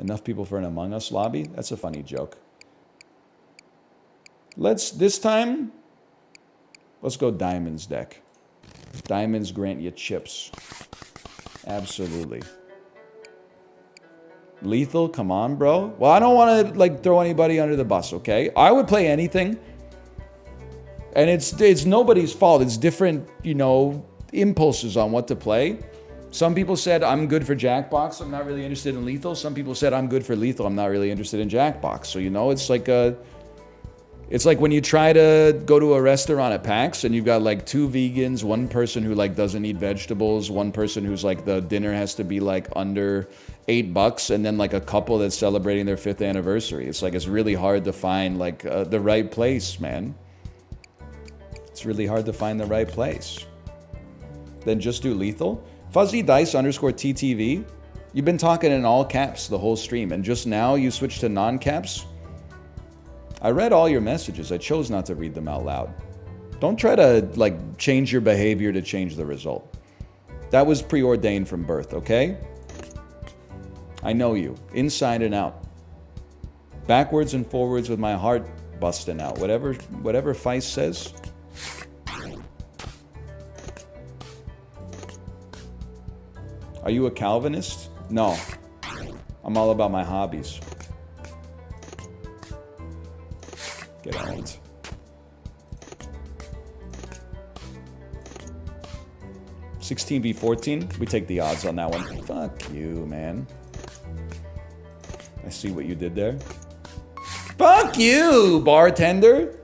Enough people for an Among Us lobby? That's a funny joke. This time, let's go Diamonds deck. Diamonds grant you chips. Absolutely. Lethal, come on, bro. Well, I don't want to, like, throw anybody under the bus, okay? I would play anything. And it's nobody's fault. It's different, you know, impulses on what to play. Some people said, I'm good for Jackbox. I'm not really interested in Lethal. Some people said, I'm good for Lethal. I'm not really interested in Jackbox. So, you know, it's like when you try to go to a restaurant at PAX and you've got like 2 vegans, one person who like doesn't eat vegetables, one person who's like the dinner has to be like under $8, and then like a couple that's celebrating their 5th anniversary. It's like, it's really hard to find like the right place, man. It's really hard to find the right place. Then just do Lethal. Fuzzy Dice _ TTV. You've been talking in all caps the whole stream, and just now you switched to non-caps. I read all your messages. I chose not to read them out loud. Don't try to, like, change your behavior to change the result. That was preordained from birth, okay? I know you, inside and out. Backwards and forwards with my heart busting out. Whatever Feist says. Are you a Calvinist? No. I'm all about my hobbies. Get owned. $16v14. We take the odds on that one. Fuck you, man. I see what you did there. Fuck you, bartender.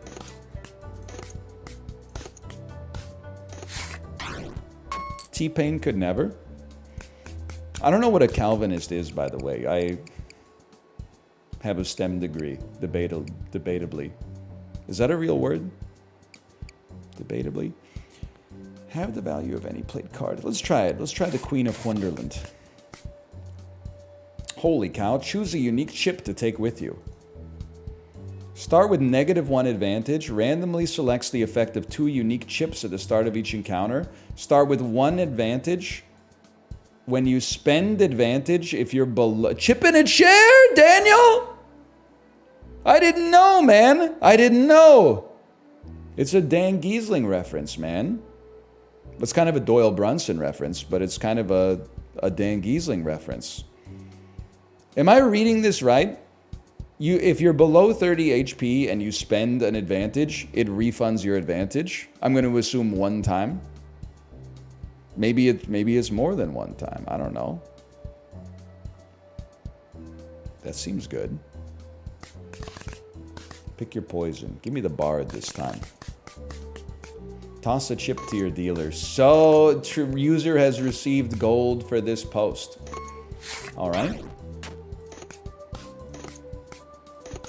T-Pain could never. I don't know what a Calvinist is, by the way. I have a STEM degree, debatably. Is that a real word? Debatably. Have the value of any played card. Let's try it. Let's try the Queen of Wonderland. Holy cow. Choose a unique chip to take with you. Start with -1 advantage. Randomly selects the effect of 2 unique chips at the start of each encounter. Start with 1 advantage. When you spend advantage, if you're below... Chip in a chair, Daniel? I didn't know, man. I didn't know. It's a Dan Giesling reference, man. It's kind of a Doyle Brunson reference, but it's kind of a Dan Giesling reference. Am I reading this right? If you're below 30 HP and you spend an advantage, it refunds your advantage. I'm going to assume 1 time. Maybe it's more than 1 time. I don't know. That seems good. Pick your poison. Give me the bard this time. Toss a chip to your dealer. So, user has received gold for this post. All right.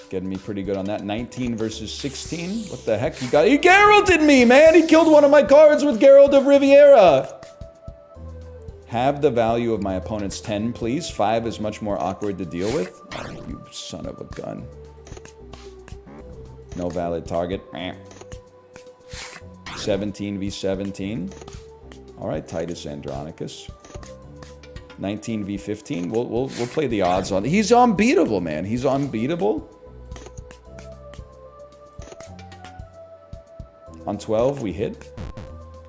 Getting me pretty good on that. 19 versus 16. What the heck? He Geralted me, man. He killed one of my cards with Geralt of Riviera. Have the value of my opponent's 10, please. 5 is much more awkward to deal with. Oh, you son of a gun. No valid target. 17v17. All right, Titus Andronicus. 19v15. We'll play the odds on. He's unbeatable, man. He's unbeatable. On 12, we hit.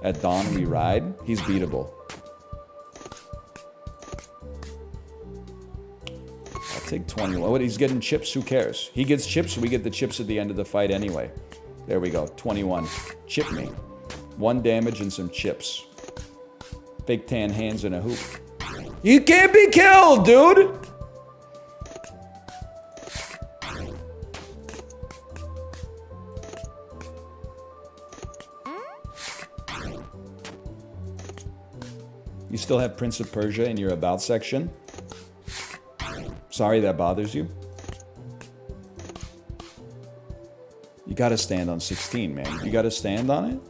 At dawn, we ride. He's beatable. I'll take 21. What, he's getting chips? Who cares? He gets chips, we get the chips at the end of the fight anyway. There we go. 21. Chip me. 1 damage and some chips. Fake tan hands in a hoop. You can't be killed, dude! You still have Prince of Persia in your About section? Sorry that bothers you. You gotta stand on 16, man. You gotta stand on it.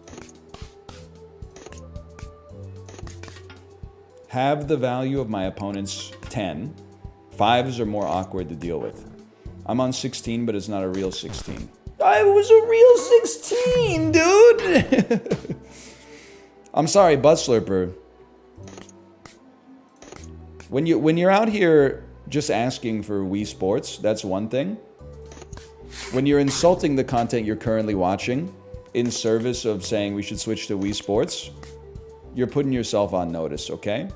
Have the value of my opponent's 10. 5s are more awkward to deal with. I'm on 16, but it's not a real 16. I was a real 16, dude! I'm sorry, Butt Slurper. When you're out here just asking for Wii Sports, that's one thing. When you're insulting the content you're currently watching in service of saying we should switch to Wii Sports, you're putting yourself on notice, okay?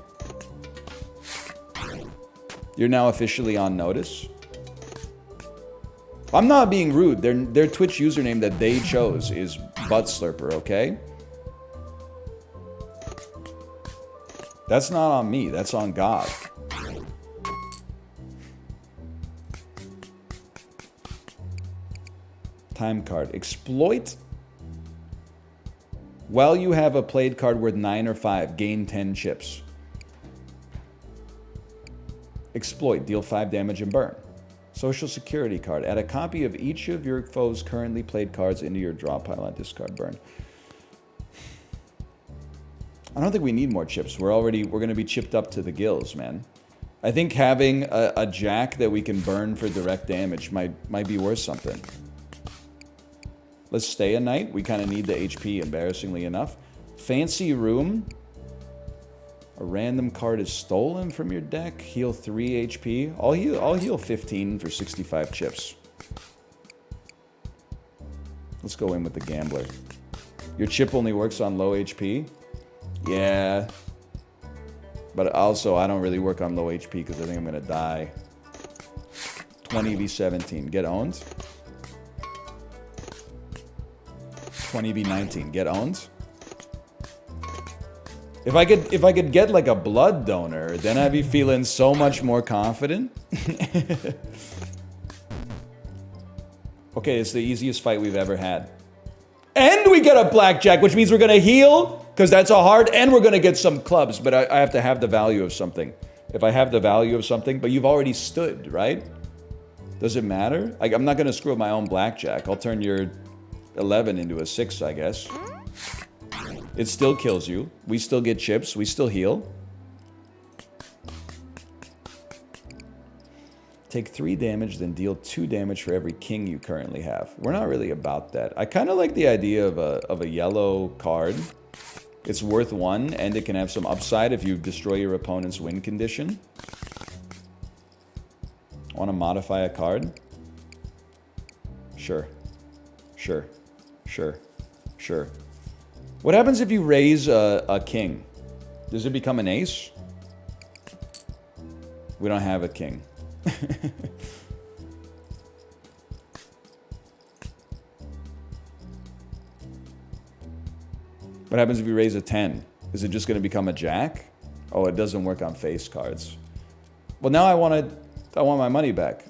You're now officially on notice. I'm not being rude. Their Twitch username that they chose is Butt Slurper, okay? That's not on me. That's on God. Time card. Exploit. While you have a played card worth 9 or 5, gain 10 chips. Exploit. Deal 5 damage and burn. Social security card. Add a copy of each of your foe's currently played cards into your draw pile on discard burn. I don't think we need more chips. We're going to be chipped up to the gills, man. I think having a jack that we can burn for direct damage might be worth something. Let's stay a night. We kind of need the HP, embarrassingly enough. Fancy room. A random card is stolen from your deck. Heal 3 HP. I'll heal 15 for 65 chips. Let's go in with the gambler. Your chip only works on low HP? Yeah. But also, I don't really work on low HP because I think I'm going to die. 20v17. Get owned. 20v19. Get owned. If I could get like a blood donor, then I'd be feeling so much more confident. Okay, it's the easiest fight we've ever had. And we get a blackjack, which means we're going to heal, because that's a heart, and we're going to get some clubs, but I have to have the value of something. If I have the value of something, but you've already stood, right? Does it matter? I'm not going to screw up my own blackjack. I'll turn your 11 into a 6, I guess. It still kills you. We still get chips. We still heal. Take 3 damage, then deal 2 damage for every king you currently have. We're not really about that. I kind of like the idea of a yellow card. It's worth 1, and it can have some upside if you destroy your opponent's win condition. I want to modify a card? Sure. Sure. Sure. Sure. What happens if you raise a king? Does it become an ace? We don't have a king. What happens if you raise a 10? Is it just going to become a jack? Oh, it doesn't work on face cards. Well, now I want my money back.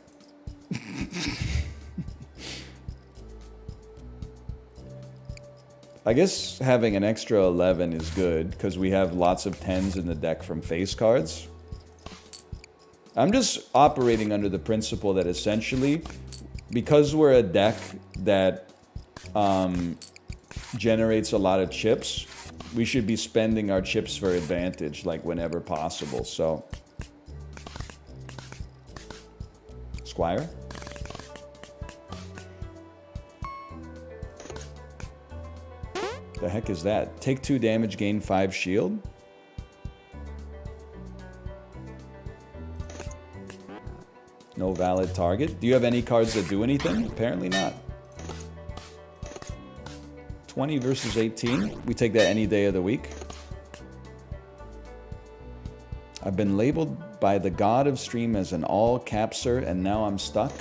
I guess having an extra 11 is good because we have lots of 10s in the deck from face cards. I'm just operating under the principle that essentially, because we're a deck that generates a lot of chips, we should be spending our chips for advantage, like whenever possible. So, Squire? The heck is that? Take 2 damage, gain 5 shield? No valid target. Do you have any cards that do anything? Apparently not. 20 versus 18. We take that any day of the week. I've been labeled by the god of stream as an all-capser, and now I'm stuck.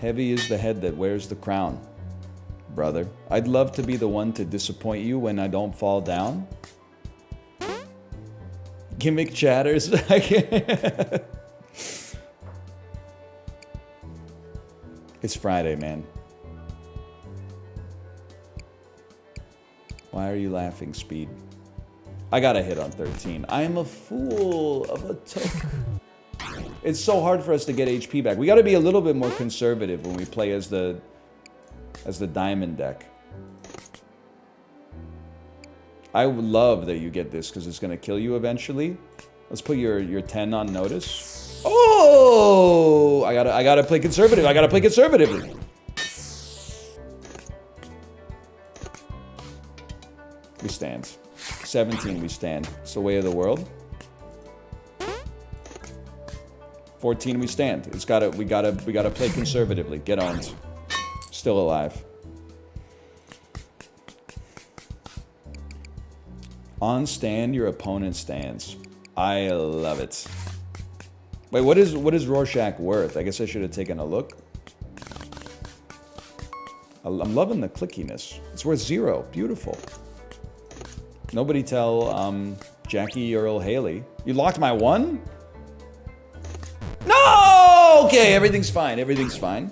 Heavy is the head that wears the crown, brother. I'd love to be the one to disappoint you when I don't fall down. Gimmick chatters. It's Friday, man. Why are you laughing, Speed? I got a hit on 13. I am a fool of a token. It's so hard for us to get HP back. We got to be a little bit more conservative when we play as the diamond deck. I would love that you get this because it's going to kill you eventually. Let's put your 10 on notice. Oh! I gotta play conservative. I gotta play conservatively. We stand. 17 we stand. It's the way of the world. 14, we stand. We gotta play conservatively. Get owned. Still alive. On stand, your opponent stands. I love it. Wait, what is Rorschach worth? I guess I should have taken a look. I'm loving the clickiness. It's worth 0. Beautiful. Nobody tell Jackie Earl Haley. You locked my 1? No! Okay, everything's fine. Everything's fine.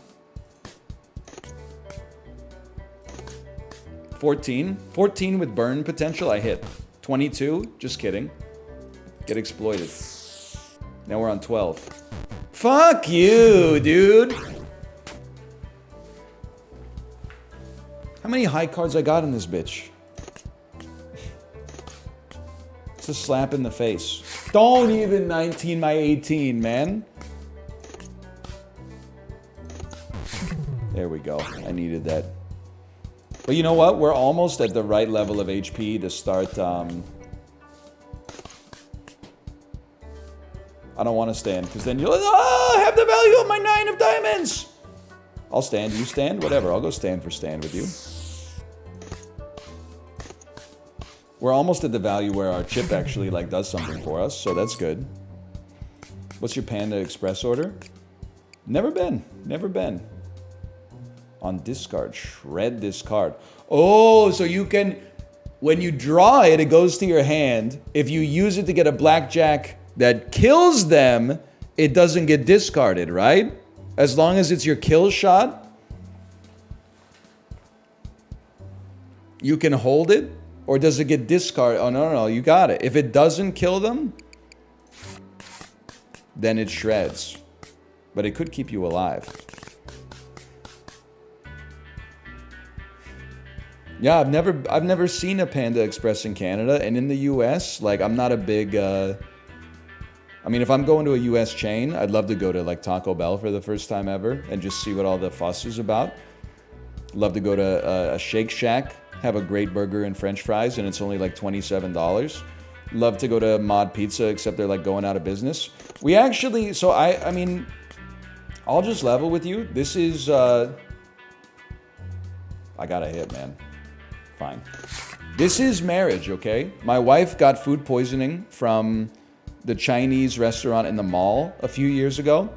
14. 14 with burn potential, I hit. 22, just kidding. Get exploited. Now we're on 12. Fuck you, dude. How many high cards I got in this bitch? It's a slap in the face. Don't even 19 my 18, man. There we go. I needed that. But you know what? We're almost at the right level of HP to start. I don't want to stand, because then you'll have the value of my 9 of diamonds. I'll stand. You stand? Whatever. I'll go stand for stand with you. We're almost at the value where our chip actually like does something for us, so that's good. What's your Panda Express order? Never been. Never been. On discard, shred this card. Oh, so you can, when you draw it, it goes to your hand. If you use it to get a blackjack that kills them, it doesn't get discarded, right? As long as it's your kill shot, you can hold it, or does it get discarded? Oh, no, you got it. If it doesn't kill them, then it shreds. But it could keep you alive. Yeah, I've never seen a Panda Express in Canada, and in the US, like, I'm not a big, I mean, if I'm going to a US chain, I'd love to go to like Taco Bell for the first time ever and just see what all the fuss is about. Love to go to a Shake Shack, have a great burger and French fries, and it's only like $27. Love to go to Mod Pizza, except they're like going out of business. We actually, so I mean, I'll just level with you. This is, I got a hit, man. Fine. This is marriage, okay? My wife got food poisoning from the Chinese restaurant in the mall a few years ago.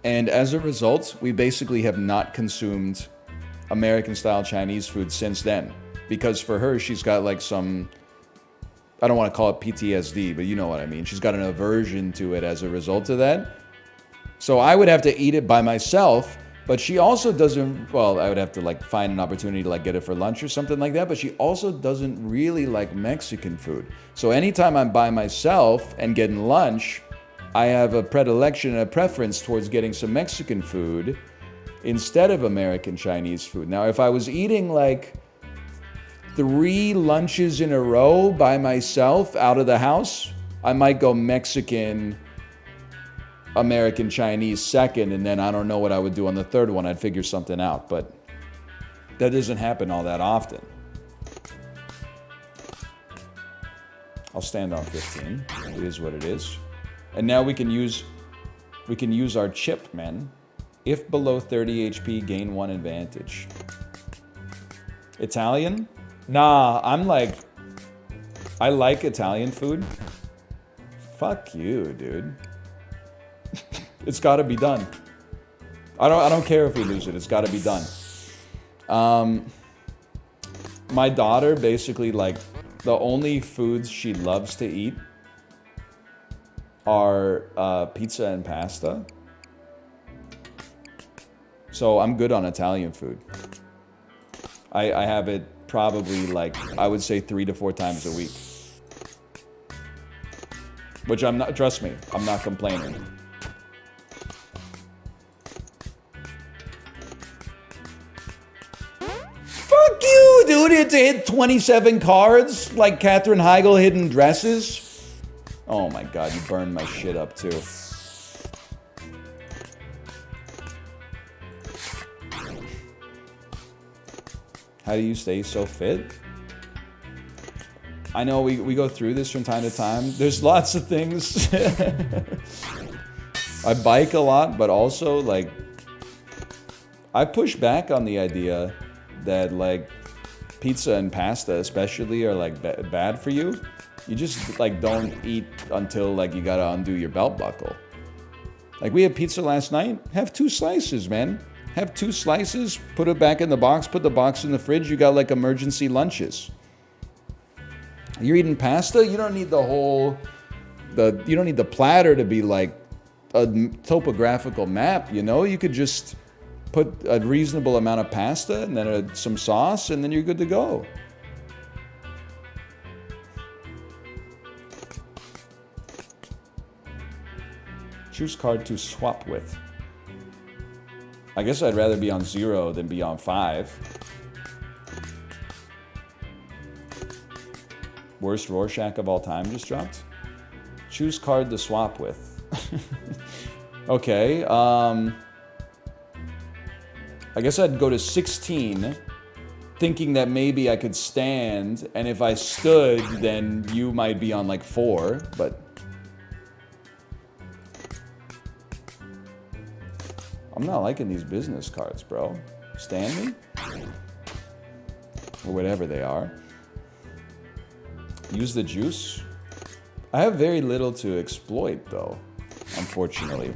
And as a result, we basically have not consumed American-style Chinese food since then. Because for her, she's got like some, I don't want to call it PTSD, but you know what I mean. She's got an aversion to it as a result of that. So I would have to eat it by myself. But she also doesn't, well, I would have to like find an opportunity to like get it for lunch or something like that. But she also doesn't really like Mexican food. So anytime I'm by myself and getting lunch, I have a predilection and a preference towards getting some Mexican food instead of American Chinese food. Now, if I was eating like 3 lunches in a row by myself out of the house, I might go Mexican, American Chinese second, and then I don't know what I would do on the third one. I'd figure something out, but that doesn't happen all that often. I'll stand on 15. It is what it is. And now we can use our chip, man. If below 30 HP, gain 1 advantage. Italian? Nah, I like Italian food. Fuck you, dude. It's got to be done. I don't care if we lose it. It's got to be done. My daughter basically, like, the only foods she loves to eat are pizza and pasta. So I'm good on Italian food. I have it probably like, I would say 3 to 4 times a week. Which I'm not, trust me, I'm not complaining. Fuck you, dude. It's hit 27 cards like Katherine Heigl hidden dresses. Oh my god, you burned my shit up too. How do you stay so fit? I know we go through this from time to time. There's lots of things. I bike a lot, but also, like, I push back on the idea that, like, pizza and pasta especially are, like, bad for you. You just, like, don't eat until, like, you gotta undo your belt buckle. Like, we had pizza last night. Have 2 slices, man. Have 2 slices, put it back in the box, put the box in the fridge. You got, like, emergency lunches. You're eating pasta, you don't need you don't need the platter to be like a topographical map, you know? You could just put a reasonable amount of pasta and then some sauce, and then you're good to go. Choose card to swap with. I guess I'd rather be on 0 than be on 5. Worst Rorschach of all time just dropped. Choose card to swap with. Okay, I guess I'd go to 16, thinking that maybe I could stand, and if I stood, then you might be on like 4, but... I'm not liking these business cards, bro. Stand me? Or whatever they are. Use the juice. I have very little to exploit, though, unfortunately.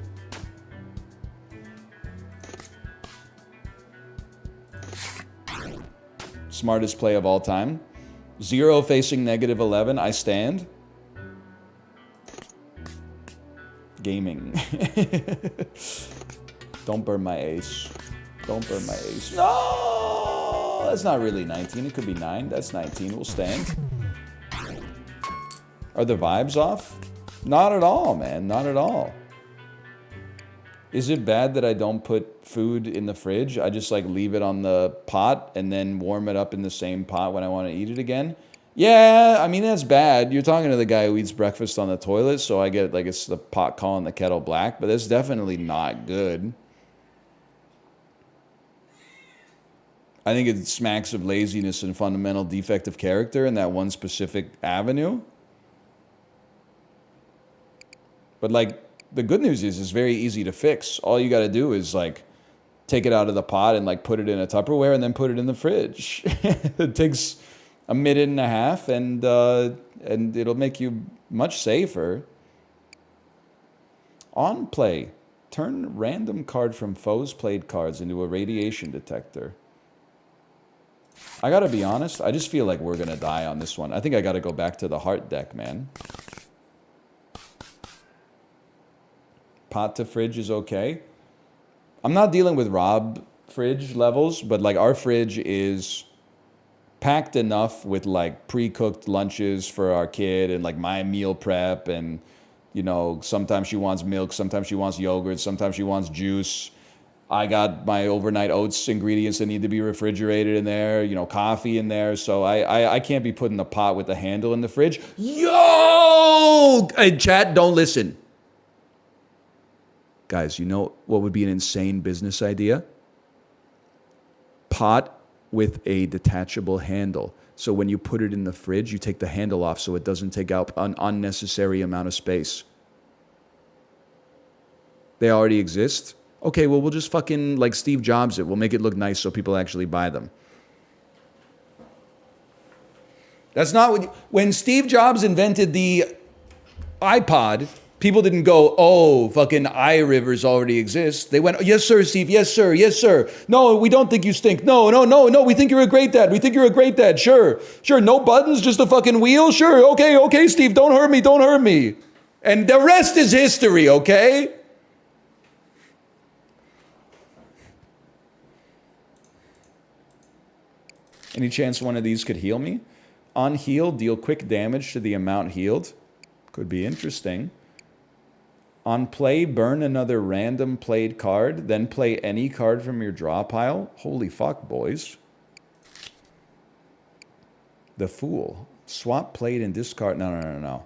Smartest play of all time. 0 facing -11. I stand. Gaming. Don't burn my ace. Don't burn my ace. No! That's not really 19. It could be 9. That's 19. We'll stand. Are the vibes off? Not at all, man. Not at all. Is it bad that I don't put food in the fridge? I just like leave it on the pot and then warm it up in the same pot when I want to eat it again? Yeah, I mean, that's bad. You're talking to the guy who eats breakfast on the toilet, so I get like it's the pot calling the kettle black, but that's definitely not good. I think it smacks of laziness and fundamental defect of character in that one specific avenue. But like, the good news is it's very easy to fix. All you got to do is like take it out of the pot and like put it in a Tupperware and then put it in the fridge. It takes a minute and a half and it'll make you much safer. On play, turn random card from foes played cards into a radiation detector. I gotta be honest, I just feel like we're gonna die on this one. I think I gotta go back to the heart deck, man. Pot to fridge is okay. I'm not dealing with Rob fridge levels, but like our fridge is packed enough with like pre-cooked lunches for our kid and like my meal prep, and you know, sometimes she wants milk, sometimes she wants yogurt, sometimes she wants juice. I got my overnight oats ingredients that need to be refrigerated in there, you know, coffee in there. So I can't be putting the pot with the handle in the fridge. Yo! Hey, chat, don't listen. Guys, you know what would be an insane business idea? Pot with a detachable handle. So when you put it in the fridge, you take the handle off so it doesn't take up an unnecessary amount of space. They already exist. Okay, well, we'll just fucking, like, Steve Jobs it. We'll make it look nice so people actually buy them. That's not what... When Steve Jobs invented the iPod, people didn't go, oh, fucking iRivers already exist. They went, yes, sir, Steve, yes, sir, yes, sir. No, we don't think you stink. No, we think you're a great dad. We think you're a great dad. Sure, no buttons, just a fucking wheel? Sure, okay, Steve, don't hurt me. And the rest is history, okay? Any chance one of these could heal me? On heal, deal quick damage to the amount healed. Could be interesting. On play, burn another random played card, then play any card from your draw pile. Holy fuck, boys. The Fool. Swap played and discard. No.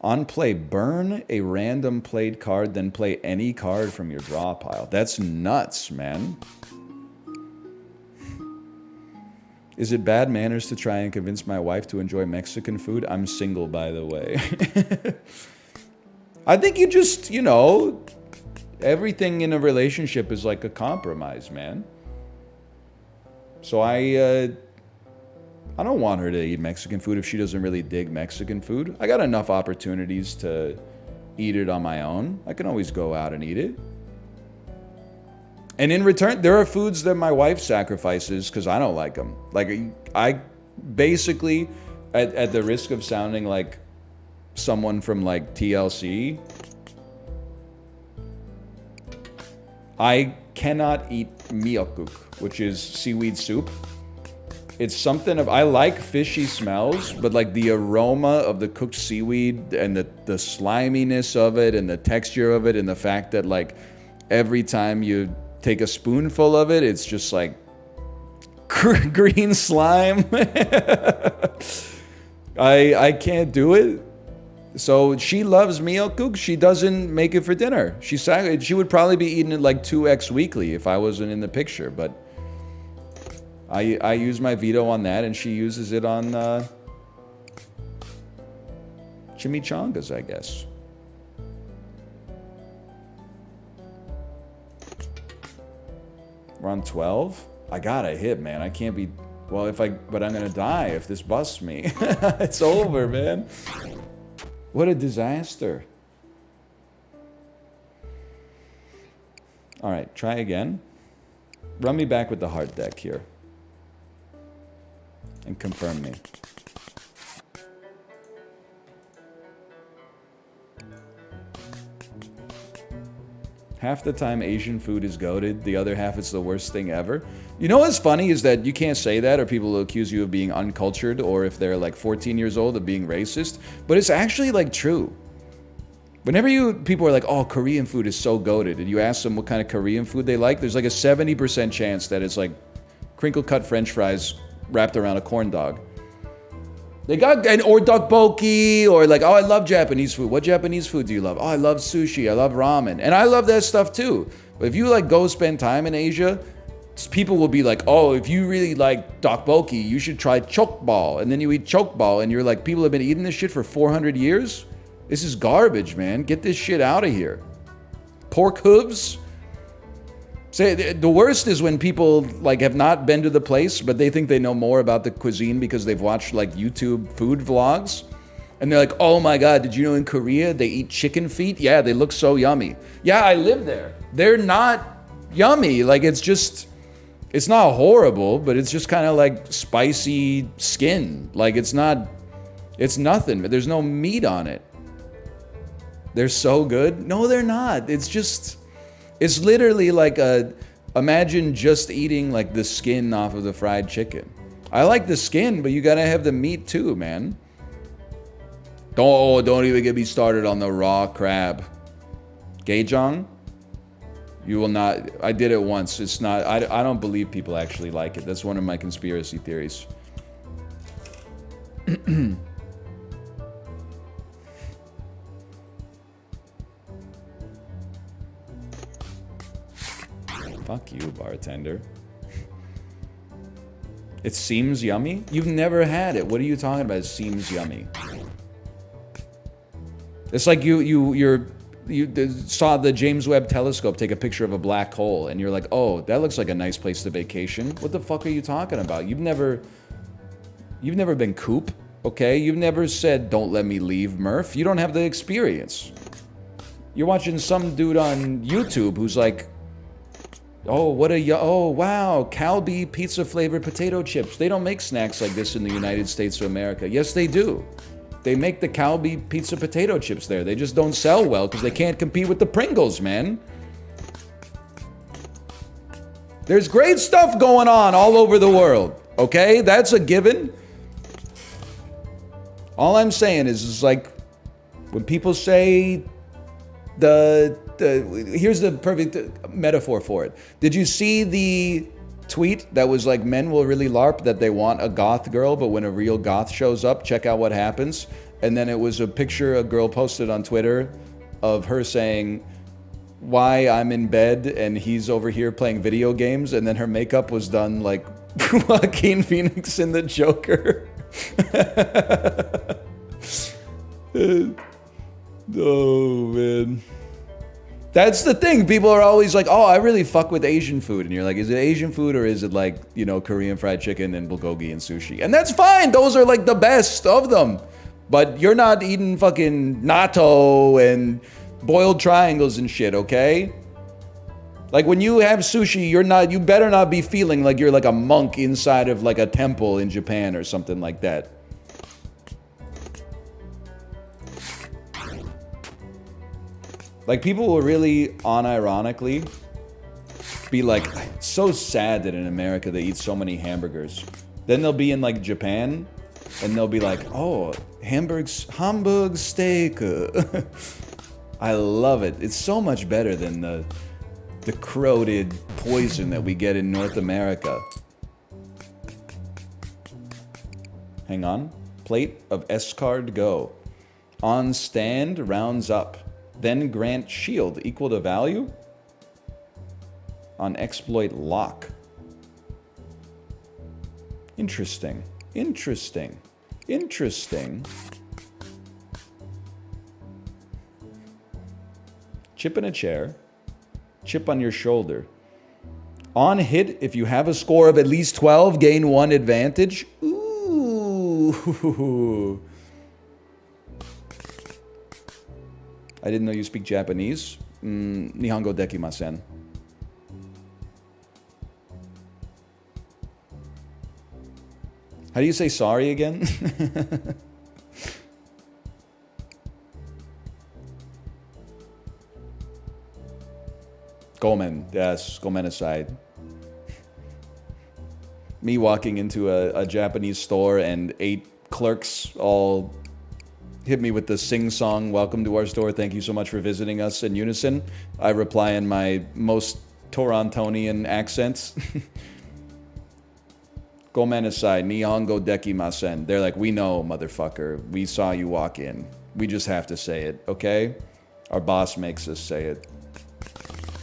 On play, burn a random played card, then play any card from your draw pile. That's nuts, man. Is it bad manners to try and convince my wife to enjoy Mexican food? I'm single, by the way. I think you just, you know, everything in a relationship is like a compromise, man. So I don't want her to eat Mexican food if she doesn't really dig Mexican food. I got enough opportunities to eat it on my own. I can always go out and eat it. And in return, there are foods that my wife sacrifices because I don't like them. Like, I basically, at the risk of sounding like someone from like TLC, I cannot eat miyokuk, which is seaweed soup. It's something of, I like fishy smells, but like the aroma of the cooked seaweed and the sliminess of it and the texture of it and the fact that like every time you take a spoonful of it, it's just like green slime. I can't do it. So she loves miyokuk. She doesn't make it for dinner. She would probably be eating it like 2x weekly if I wasn't in the picture, but I use my veto on that, and she uses it on chimichangas, I guess. We're on 12. I gotta hit, man. I can't be. Well, but I'm gonna die if this busts me. It's over, man. What a disaster. All right, try again. Run me back with the heart deck here. And confirm me. Half the time Asian food is goated, the other half it's the worst thing ever. You know what's funny is that you can't say that, or people will accuse you of being uncultured, or if they're like 14 years old of being racist, but it's actually like true. Whenever people are like, oh, Korean food is so goated, and you ask them what kind of Korean food they like, there's like a 70% chance that it's like crinkle cut French fries wrapped around a corn dog. They got, or tteokbokki, or like, oh, I love Japanese food. What Japanese food do you love? Oh, I love sushi. I love ramen. And I love that stuff too. But if you like go spend time in Asia, people will be like, oh, if you really like tteokbokki, you should try chokbal. And then you eat chokbal, and you're like, people have been eating this shit for 400 years? This is garbage, man. Get this shit out of here. Pork hooves? Say, the worst is when people like have not been to the place, but they think they know more about the cuisine because they've watched like YouTube food vlogs. And they're like, oh my God, did you know in Korea they eat chicken feet? Yeah, they look so yummy. Yeah, I live there. They're not yummy. Like, it's not horrible, but it's just kind of like spicy skin. Like, it's nothing. There's no meat on it. They're so good. No, they're not. It's literally like imagine just eating like the skin off of the fried chicken. I like the skin, but you gotta have the meat too, man. Don't even get me started on the raw crab. Gaejang? You will not. I did it once. It's not. I don't believe people actually like it. That's one of my conspiracy theories. Fuck you, bartender. It seems yummy? You've never had it. What are you talking about? It seems yummy. It's like you saw the James Webb Telescope take a picture of a black hole, and you're like, oh, that looks like a nice place to vacation. What the fuck are you talking about? You've never been Coop, okay? You've never said, don't let me leave, Murph. You don't have the experience. You're watching some dude on YouTube who's like, oh, wow, Calbee pizza flavored potato chips. They don't make snacks like this in the United States of America. Yes, they do. They make the Calbee pizza potato chips there. They just don't sell well because they can't compete with the Pringles, man. There's great stuff going on all over the world, okay? That's a given. All I'm saying is like, when people say here's the perfect metaphor for it. Did you see the tweet that was like, men will really LARP that they want a goth girl, but when a real goth shows up, check out what happens? And then it was a picture a girl posted on Twitter of her saying, why I'm in bed and he's over here playing video games, and then her makeup was done like Joaquin Phoenix in the Joker. Oh, man. That's the thing. People are always like, oh, I really fuck with Asian food. And you're like, is it Asian food or is it like, you know, Korean fried chicken and bulgogi and sushi? And that's fine. Those are like the best of them. But you're not eating fucking natto and boiled triangles and shit, okay? Like when you have sushi, you better not be feeling like you're like a monk inside of like a temple in Japan or something like that. Like, people will really, unironically, be like, it's so sad that in America they eat so many hamburgers. Then they'll be in, like, Japan, and they'll be like, oh, Hamburg steak. I love it. It's so much better than the corroded poison that we get in North America. Hang on. Plate of S-card go. On stand, rounds up. Then grant shield equal to value on exploit lock. Interesting. Interesting. Interesting. Chip in a chair. Chip on your shoulder. On hit, if you have a score of at least 12, gain 1 advantage. Ooh. I didn't know you speak Japanese. Nihongo dekimasen. How do you say sorry again? Gomen. Yes, gomen aside. Me walking into a Japanese store and 8 clerks all hit me with the sing-song, welcome to our store, thank you so much for visiting us in unison. I reply in my most Torontonian accents. Gomen aside, Nihongo dekimasen. They're like, we know, motherfucker. We saw you walk in. We just have to say it, okay? Our boss makes us say it.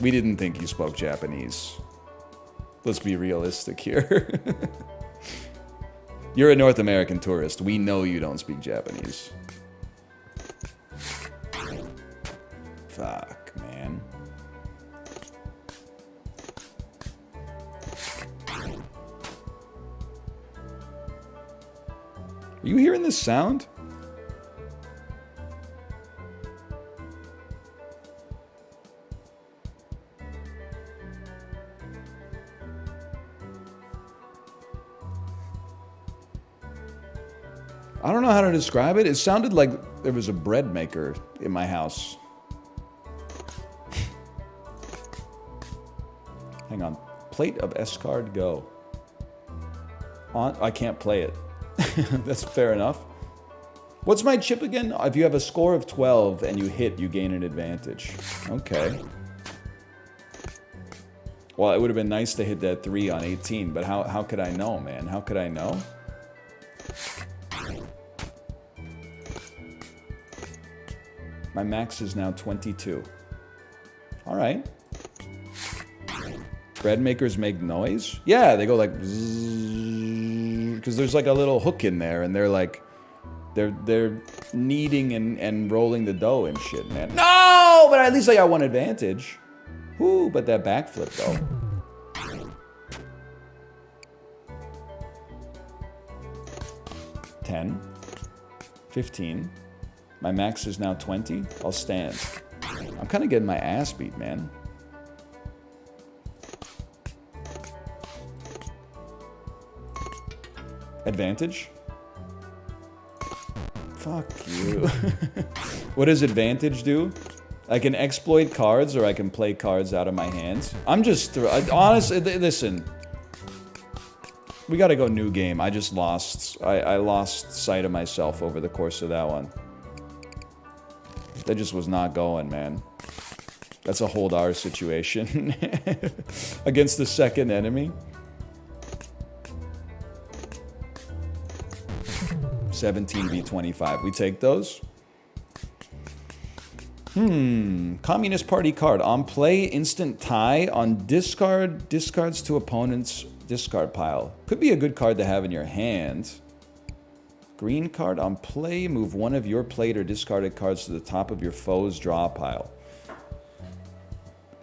We didn't think you spoke Japanese. Let's be realistic here. You're a North American tourist. We know you don't speak Japanese. Fuck, man. Are you hearing this sound? I don't know how to describe it. It sounded like there was a bread maker in my house. Hang on. Plate of S-card go. I can't play it. That's fair enough. What's my chip again? If you have a score of 12 and you hit, you gain an advantage. Okay. Well, it would have been nice to hit that 3 on 18, but how could I know, man? How could I know? My max is now 22. All right. Bread makers make noise? Yeah, they go like because there's like a little hook in there, and they're like they're kneading and rolling the dough and shit, man. No, but at least I got 1 advantage. Whoo, but that backflip though. 10, 15. My max is now 20. I'll stand. I'm kind of getting my ass beat, man. Advantage? Fuck you. What does advantage do? I can exploit cards or I can play cards out of my hands. I'm just... honestly, listen. We gotta go new game. I just lost. I lost sight of myself over the course of that one. That just was not going, man. That's a hold R situation. Against the second enemy. 17v25. We take those. Communist Party card. On play, instant tie. On discard, discards to opponent's discard pile. Could be a good card to have in your hand. Green card. On play, move one of your played or discarded cards to the top of your foe's draw pile.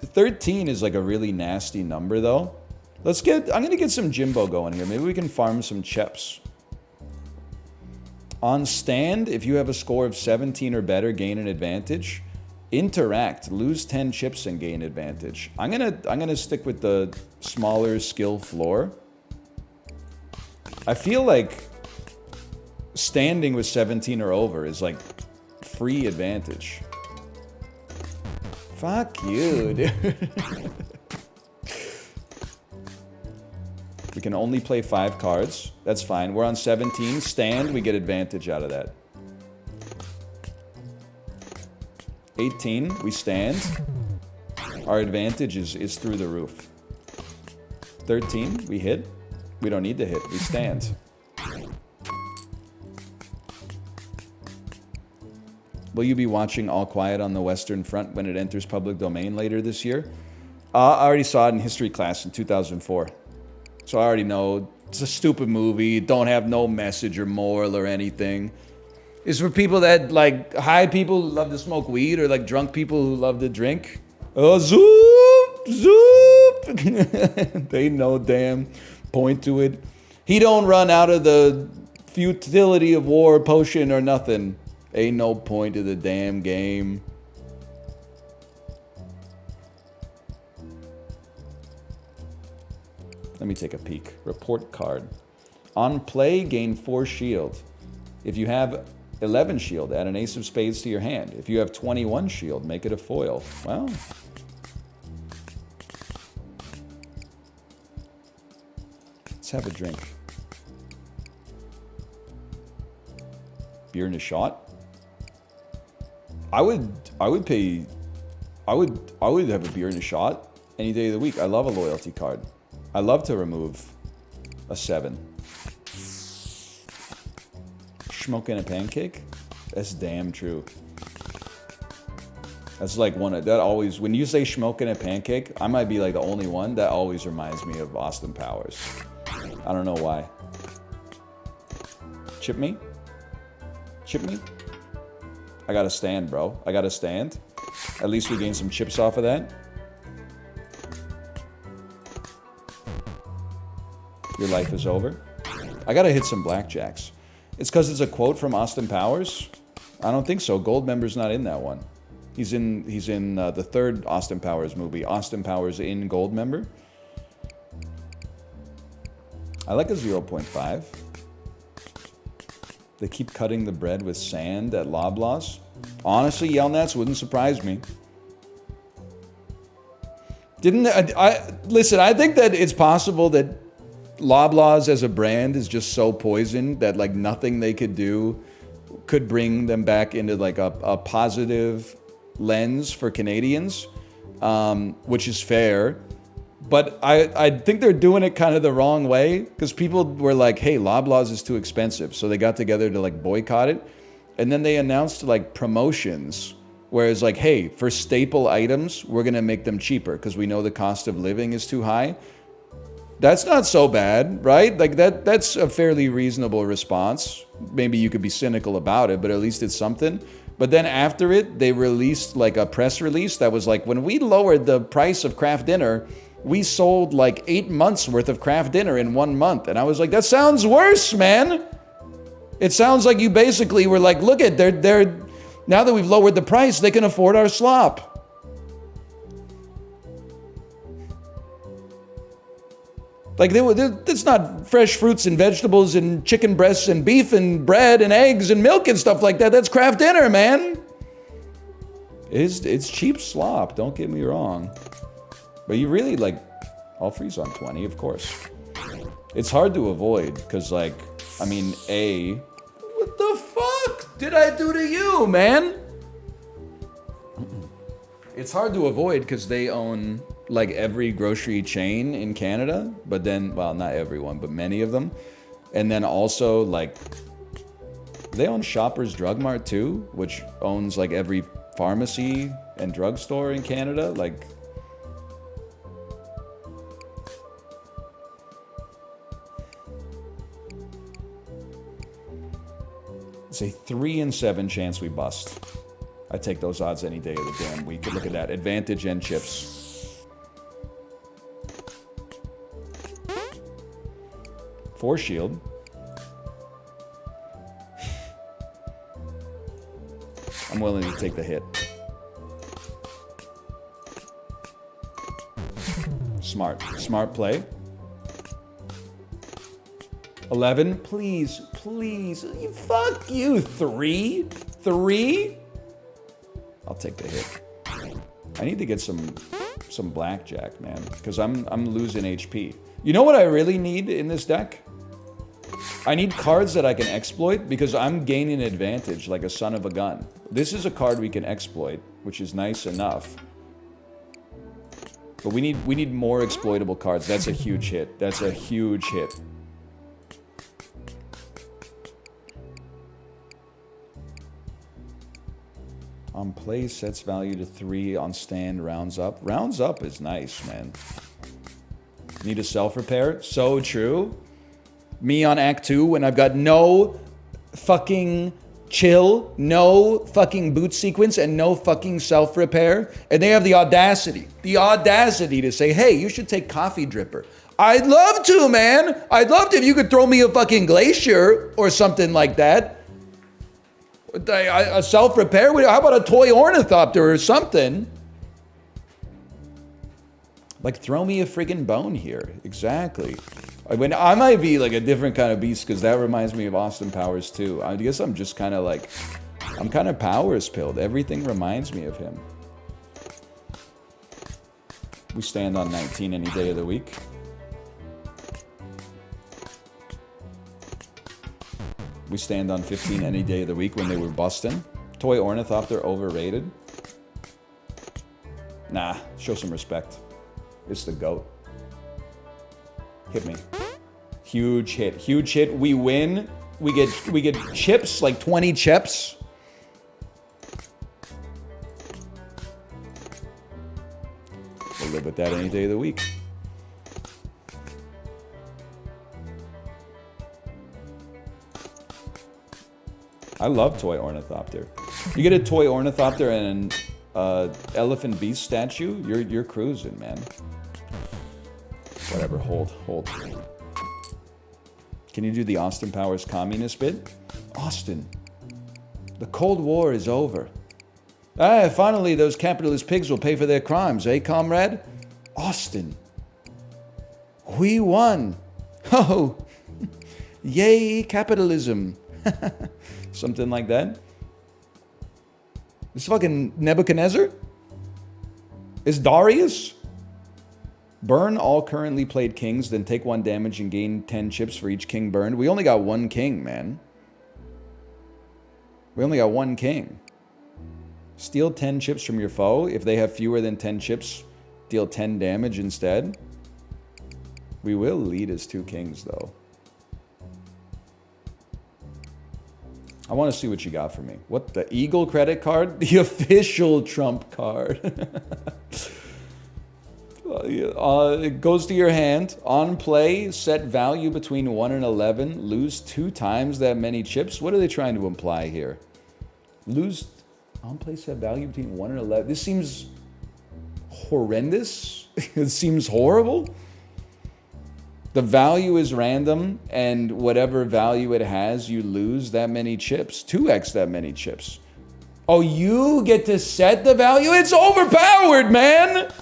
13 is like a really nasty number though. I'm gonna get some Jimbo going here. Maybe we can farm some chips. On stand, if you have a score of 17 or better, gain an advantage. Interact, lose 10 chips and gain advantage. I'm gonna stick with the smaller skill floor. I feel like standing with 17 or over is like free advantage. Fuck you, dude. We can only play 5 cards. That's fine. We're on 17. Stand, we get advantage out of that. 18, we stand. Our advantage is through the roof. 13, we hit. We don't need to hit, we stand. Will you be watching All Quiet on the Western Front when it enters public domain later this year? I already saw it in history class in 2004. So I already know it's a stupid movie, don't have no message or moral or anything. It's for people that, like, high people who love to smoke weed or, like, drunk people who love to drink. Oh, zoop, zoop. They no damn point to it. He don't run out of the futility of war potion or nothing. Ain't no point to the damn game. Let me take a peek. Report card. On play, gain 4 shield. If you have 11 shield, add an ace of spades to your hand. If you have 21 shield, make it a foil. Well. Let's have a drink. Beer and a shot? I would have a beer and a shot any day of the week. I love a loyalty card. I love to remove a 7. Smoking a pancake? That's damn true. That's like that always, when you say smoking a pancake, I might be like the only one that always reminds me of Austin Powers. I don't know why. Chip me? Chip me? I gotta stand, bro. I gotta stand. At least we gain some chips off of that. Your life is over. I gotta hit some blackjacks. It's because it's a quote from Austin Powers? I don't think so. Goldmember's not in that one. He's in the third Austin Powers movie, Austin Powers in Goldmember. I like a 0.5. They keep cutting the bread with sand at Loblaws. Honestly, Yelnats wouldn't surprise me. Listen, I think that it's possible that Loblaws as a brand is just so poisoned that like nothing they could do could bring them back into like a positive lens for Canadians, which is fair. But I think they're doing it kind of the wrong way because people were like, hey, Loblaws is too expensive. So they got together to like boycott it. And then they announced like promotions where it's like, hey, for staple items, we're going to make them cheaper because we know the cost of living is too high. That's not so bad, right? Like that's a fairly reasonable response. Maybe you could be cynical about it, but at least it's something. But then after it, they released like a press release that was like, when we lowered the price of Kraft Dinner, we sold like 8 months worth of Kraft Dinner in 1 month. And I was like, that sounds worse, man. It sounds like you basically were like, look at, they're now that we've lowered the price, they can afford our slop. Like, it's not fresh fruits and vegetables and chicken breasts and beef and bread and eggs and milk and stuff like that. That's Kraft Dinner, man. It's cheap slop, don't get me wrong. But you really, like, I'll freeze on 20, of course. It's hard to avoid, because, like, I mean, what the fuck did I do to you, man? It's hard to avoid because they own like every grocery chain in Canada, but then, well, not everyone, but many of them. And then also like they own Shoppers Drug Mart too, which owns like every pharmacy and drugstore in Canada. Like, it's a 3 in 7 chance we bust. I take those odds any day of the damn week. Look at that. Advantage and chips. Force shield. I'm willing to take the hit. Smart. Smart play. 11. Please. Please. Fuck you. 3? 3? I'll take the hit. I need to get some blackjack, man, because I'm losing HP. You know what I really need in this deck? I need cards that I can exploit because I'm gaining advantage like a son of a gun. This is a card we can exploit, which is nice enough. But we need more exploitable cards. That's a huge hit. That's a huge hit. On play, sets value to 3. On stand, rounds up. Rounds up is nice, man. Need a self-repair? So true. Me on Act 2 when I've got no fucking chill, no fucking boot sequence, and no fucking self-repair. And they have the audacity to say, hey, you should take Coffee Dripper. I'd love to, man. I'd love to if you could throw me a fucking Glacier or something like that. A self-repair? How about a toy ornithopter or something? Like, throw me a friggin' bone here. Exactly. I mean, I might be like a different kind of beast because that reminds me of Austin Powers too. I guess I'm just kind of like, I'm kind of Powers pilled. Everything reminds me of him. We stand on 19 any day of the week. We stand on 15 any day of the week when they were busting. Toy Ornithopter overrated. Nah, show some respect. It's the GOAT. Hit me. Huge hit. Huge hit. We win. We get chips, like 20 chips. We'll live with that any day of the week. I love Toy Ornithopter. You get a Toy Ornithopter and an Elephant Beast statue, you're cruising, man. Whatever, hold. Can you do the Austin Powers communist bit? Austin, the Cold War is over. Ah, finally those capitalist pigs will pay for their crimes, eh, comrade? Austin, we won. Oh, yay, capitalism. Something like that. This fucking Nebuchadnezzar? Is Darius? Burn all currently played kings, then take 1 damage and gain 10 chips for each king burned. We only got 1 king, man. We only got 1 king. Steal 10 chips from your foe. If they have fewer than 10 chips, deal 10 damage instead. We will lead as 2 kings, though. I want to see what you got for me. What, the Eagle credit card? The official Trump card. It goes to your hand. On play, set value between 1 and 11. Lose 2 times that many chips. What are they trying to imply here? Lose... On play, set value between 1 and 11. This seems horrendous. It seems horrible. The value is random, and whatever value it has, you lose that many chips. 2x that many chips. Oh, you get to set the value? It's overpowered, man!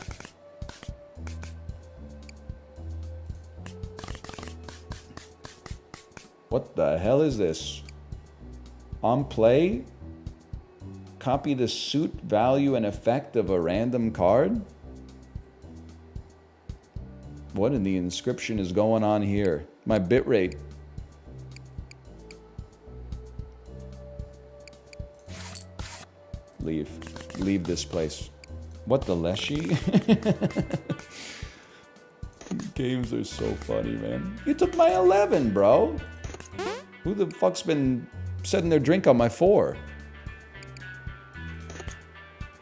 What the hell is this? On play, copy the suit, value, and effect of a random card? What in the inscription is going on here? My bitrate. Leave. Leave this place. What the Leshy? Games are so funny, man. You took my 11, bro. Who the fuck's been setting their drink on my 4?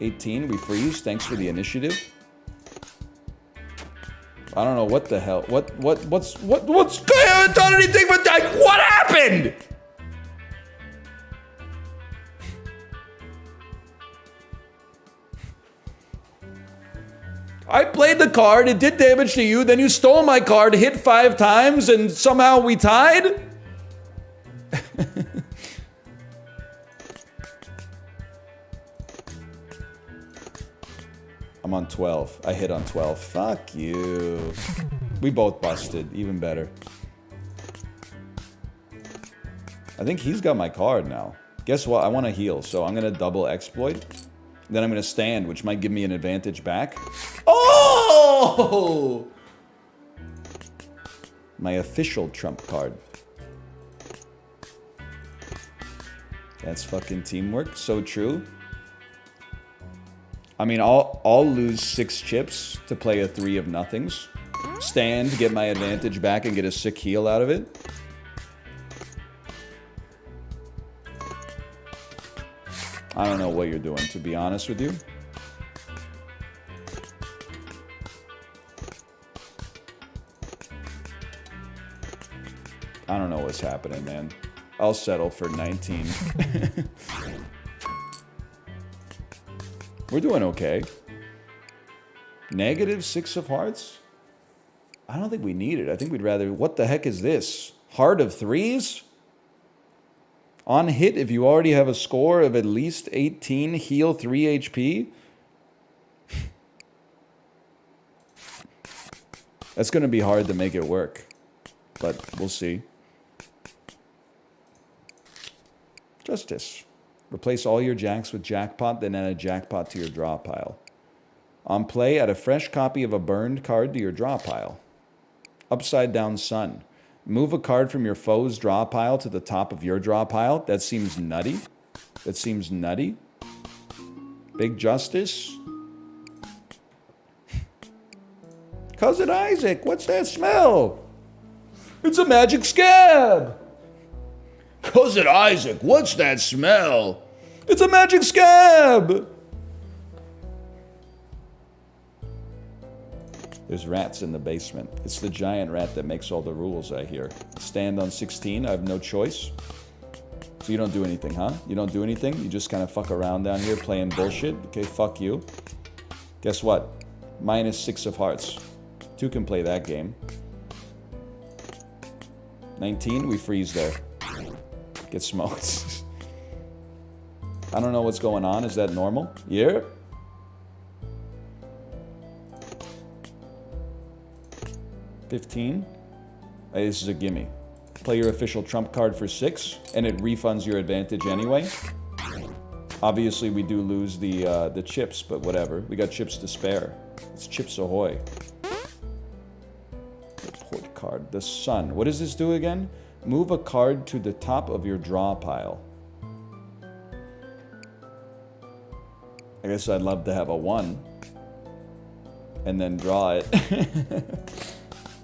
18, we freeze. Thanks for the initiative. I don't know what the hell. What's I haven't done anything but that. What happened? I played the card, it did damage to you, then you stole my card, hit 5 times, and somehow we tied? I'm on 12. I hit on 12. Fuck you. We both busted. Even better. I think he's got my card now. Guess what? I want to heal, so I'm going to double exploit. Then I'm going to stand, which might give me an advantage back. Oh! My official trump card. That's fucking teamwork. So true. I mean, I'll lose 6 chips to play a 3 of nothings. Stand, get my advantage back, and get a sick heal out of it. I don't know what you're doing, to be honest with you. I don't know what's happening, man. I'll settle for 19. We're doing okay. Negative 6 of hearts? I don't think we need it. I think we'd rather... What the heck is this? Heart of 3s? On hit, if you already have a score of at least 18, heal 3 HP? That's going to be hard to make it work. But we'll see. Justice. Replace all your jacks with jackpot, then add a jackpot to your draw pile. On play, add a fresh copy of a burned card to your draw pile. Upside down sun. Move a card from your foe's draw pile to the top of your draw pile. That seems nutty. That seems nutty. Big justice. Cousin Isaac, what's that smell? It's a magic scab. Cousin Isaac, what's that smell? It's a magic scab. There's rats in the basement. It's the giant rat that makes all the rules, I hear. Stand on 16, I have no choice. So you don't do anything, huh? You don't do anything? You just kind of fuck around down here playing bullshit? Okay, fuck you. Guess what? Minus 6 of hearts. 2 can play that game. 19, we freeze there. Get smoked. I don't know what's going on. Is that normal? Yeah. $15. Hey, this is a gimme. Play your official trump card for 6, and it refunds your advantage anyway. Obviously, we do lose the chips, but whatever. We got chips to spare. It's Chips Ahoy. Report card. The Sun. What does this do again? Move a card to the top of your draw pile. I guess I'd love to have a 1. And then draw it.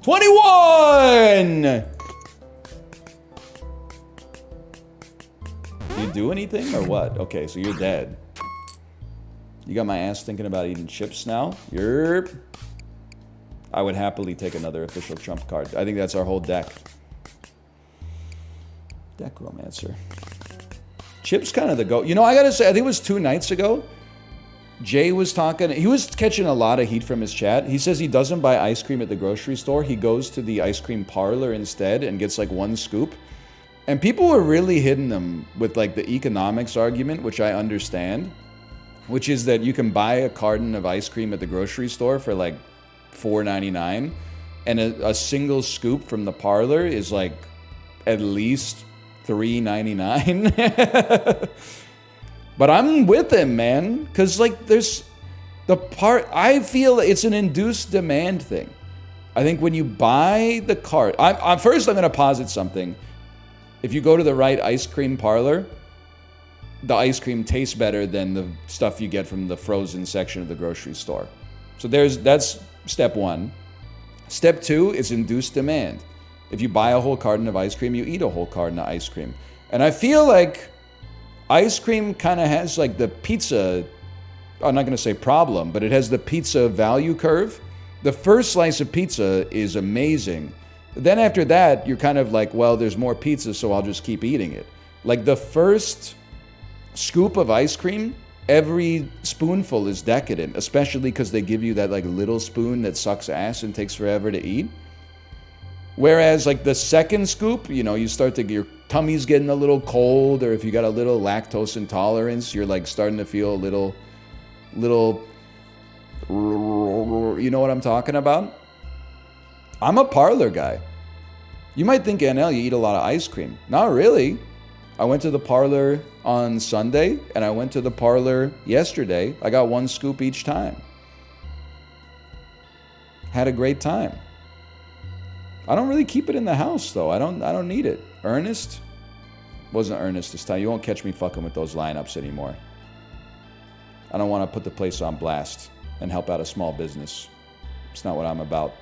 21! You do anything or what? Okay, so you're dead. You got my ass thinking about eating chips now? Yerp. I would happily take another official trump card. I think that's our whole deck. Deck Romancer. Chip's kind of the go. You know, I gotta say, I think it was 2 nights ago. Jay was talking. He was catching a lot of heat from his chat. He says he doesn't buy ice cream at the grocery store. He goes to the ice cream parlor instead and gets like 1 scoop. And people were really hitting them with like the economics argument, which I understand. Which is that you can buy a carton of ice cream at the grocery store for like $4.99. And a single scoop from the parlor is like at least $3.99. But I'm with him, man. Because, like, there's the part... I feel it's an induced demand thing. I think when you buy the cart... First, I'm going to posit something. If you go to the right ice cream parlor, the ice cream tastes better than the stuff you get from the frozen section of the grocery store. So that's step 1. Step 2 is induced demand. If you buy a whole carton of ice cream, you eat a whole carton of ice cream. And I feel like... ice cream kind of has like the pizza, I'm not going to say problem, but it has the pizza value curve. The first slice of pizza is amazing. Then after that, you're kind of like, well, there's more pizza, so I'll just keep eating it. Like the first scoop of ice cream every spoonful is decadent, especially because they give you that like little spoon that sucks ass and takes forever to eat. Whereas like the second scoop, you know, you start to, your tummy's getting a little cold, or if you got a little lactose intolerance, you're like starting to feel a little, you know what I'm talking about? I'm a Parlor guy. You might think, NL, you eat a lot of ice cream. Not really. I went to the Parlor on Sunday, and I went to the Parlor yesterday. I got one scoop each time. Had a great time. I don't really keep it in the house, though. I don't need it. Ernest? Wasn't Ernest this time. You won't catch me fucking with those lineups anymore. I don't want to put the place on blast and help out a small business. It's not what I'm about.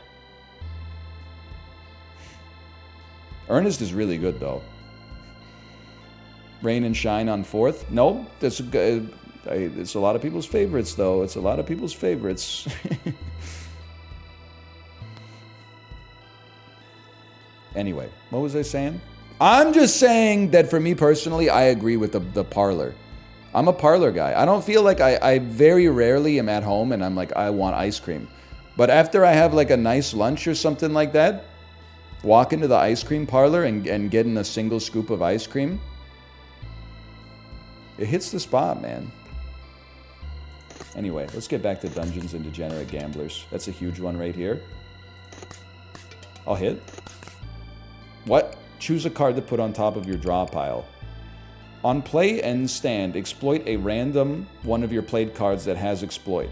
Ernest is really good, though. Rain and Shine on 4th? No, that's it's a lot of people's favorites, though. It's a lot of people's favorites. Anyway, what was I saying? I'm just saying that for me personally, I agree with the Parlor. I'm a Parlor guy. I don't feel like I very rarely am at home and I'm like, I want ice cream. But after I have like a nice lunch or something like that, walk into the ice cream parlor and getting a single scoop of ice cream, it hits the spot, man. Anyway, let's get back to Dungeons and Degenerate Gamblers. That's a huge one right here. I'll hit. What? Choose a card to put on top of your draw pile. On play and stand, exploit a random one of your played cards that has exploit.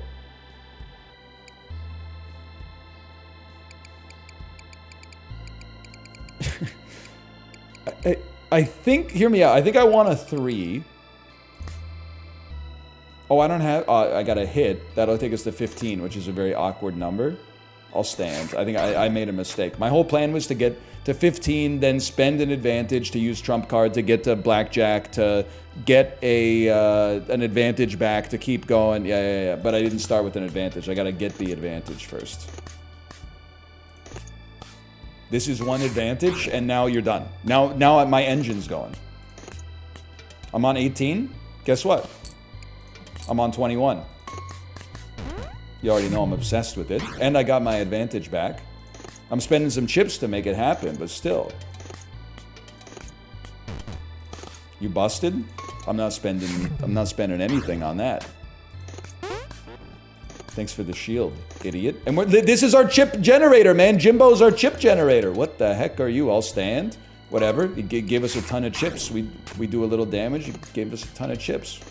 I think, hear me out, I think I want a 3. Oh, I don't have, I got a hit. That'll take us to 15, which is a very awkward number. I'll stand. I think I made a mistake. My whole plan was to get to 15, then spend an advantage to use trump card to get to blackjack, to get an advantage back, to keep going. Yeah. But I didn't start with an advantage. I got to get the advantage first. This is one advantage, and now you're done. Now my engine's going. I'm on 18. Guess what? I'm on 21. You already know I'm obsessed with it. And I got my advantage back. I'm spending some chips to make it happen, but still. You busted? I'm not spending anything on that. Thanks for the shield, idiot. And this is our chip generator, man. Jimbo's our chip generator. What the heck are you? I'll stand. Whatever. You gave us a ton of chips. We do a little damage. You gave us a ton of chips.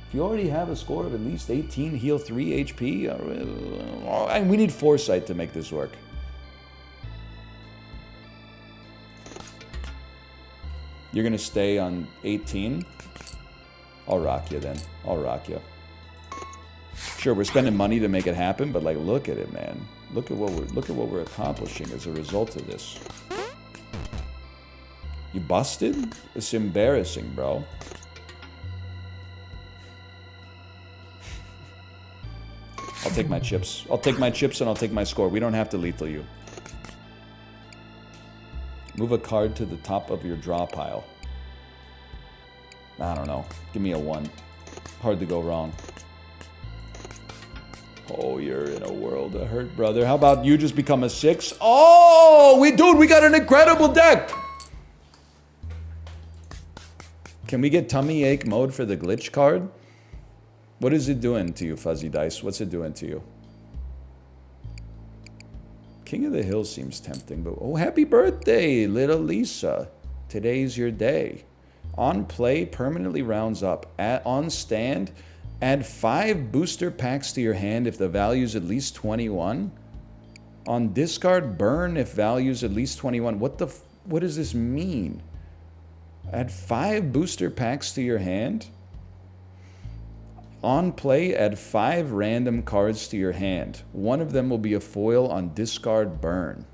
If you already have a score of at least 18, heal 3 HP, we need foresight to make this work. You're going to stay on 18? I'll rock you then. I'll rock you. Sure, we're spending money to make it happen, but like, look at it, man. Look at what we're accomplishing as a result of this. You busted? It's embarrassing, bro. I'll take my chips. I'll take my chips and I'll take my score. We don't have to lethal you. Move a card to the top of your draw pile. I don't know. Give me a 1. Hard to go wrong. Oh, you're in a world of hurt, brother. How about you just become a 6? Oh, we got an incredible deck. Can we get tummy ache mode for the glitch card? What is it doing to you, Fuzzy Dice? What's it doing to you? King of the Hill seems tempting, but oh, happy birthday, little Lisa. Today's your day. On play, permanently rounds up. On stand, add 5 booster packs to your hand if the value is at least 21. On discard, burn if value is at least 21. What does this mean? Add 5 booster packs to your hand. On play, add 5 random cards to your hand. One of them will be a foil on discard burn.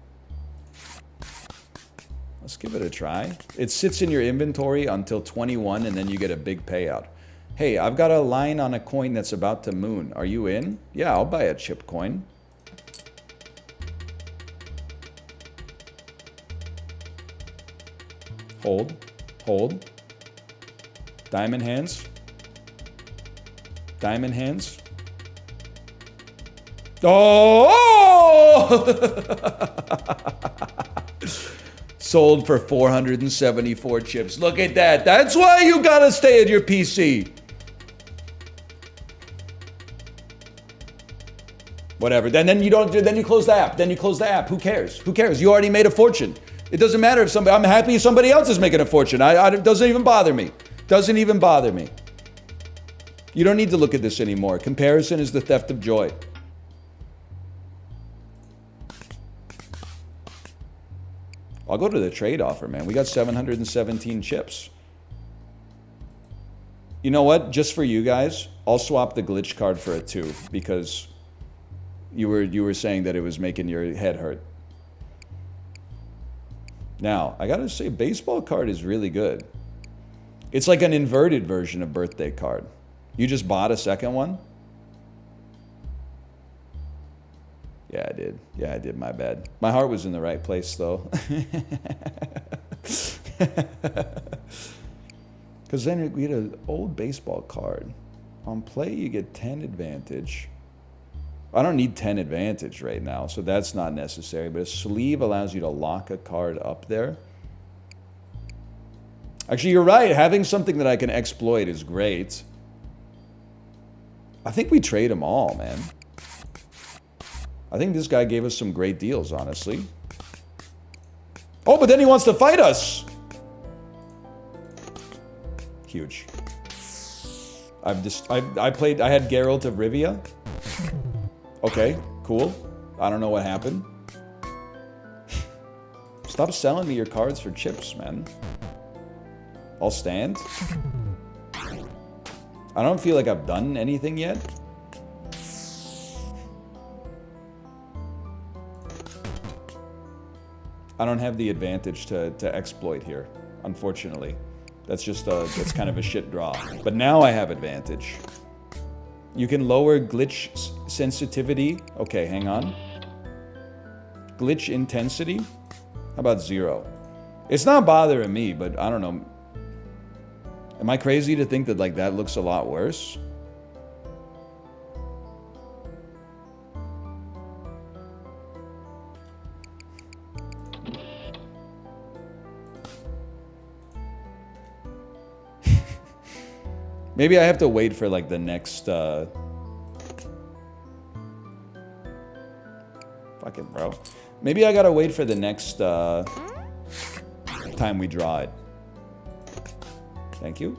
Let's give it a try. It sits in your inventory until 21 and then you get a big payout. Hey, I've got a line on a coin that's about to moon. Are you in? Yeah, I'll buy a chip coin. Hold. Hold. Diamond hands. Diamond hands. Oh! Sold for 474 chips. Look at that. That's why you gotta stay at your PC. Whatever. Then you don't. Then you close the app. Then you close the app. Who cares? Who cares? You already made a fortune. It doesn't matter if somebody. I'm happy somebody else is making a fortune. It doesn't even bother me. Doesn't even bother me. You don't need to look at this anymore. Comparison is the theft of joy. I'll go to the trade offer, man. We got 717 chips. You know what? Just for you guys, I'll swap the glitch card for a 2 because you were saying that it was making your head hurt. Now, I gotta say, baseball card is really good. It's like an inverted version of birthday card. You just bought a second one? Yeah, I did. Yeah, I did. My bad. My heart was in the right place, though. Because then we had an old baseball card. On play, you get 10 advantage. I don't need 10 advantage right now, so that's not necessary. But a sleeve allows you to lock a card up there. Actually, you're right. Having something that I can exploit is great. I think we trade them all, man. I think this guy gave us some great deals, honestly. Oh, but then he wants to fight us. Huge. I had Geralt of Rivia. Okay, cool. I don't know what happened. Stop selling me your cards for chips, man. I'll stand. I don't feel like I've done anything yet. I don't have the advantage to exploit here, unfortunately. That's kind of a shit draw. But now I have advantage. You can lower glitch sensitivity. Okay, hang on. Glitch intensity? How about 0? It's not bothering me, but I don't know. Am I crazy to think that like that looks a lot worse? Maybe I have to wait for like the next fucking bro. Maybe I gotta wait for the next time we draw it. Thank you.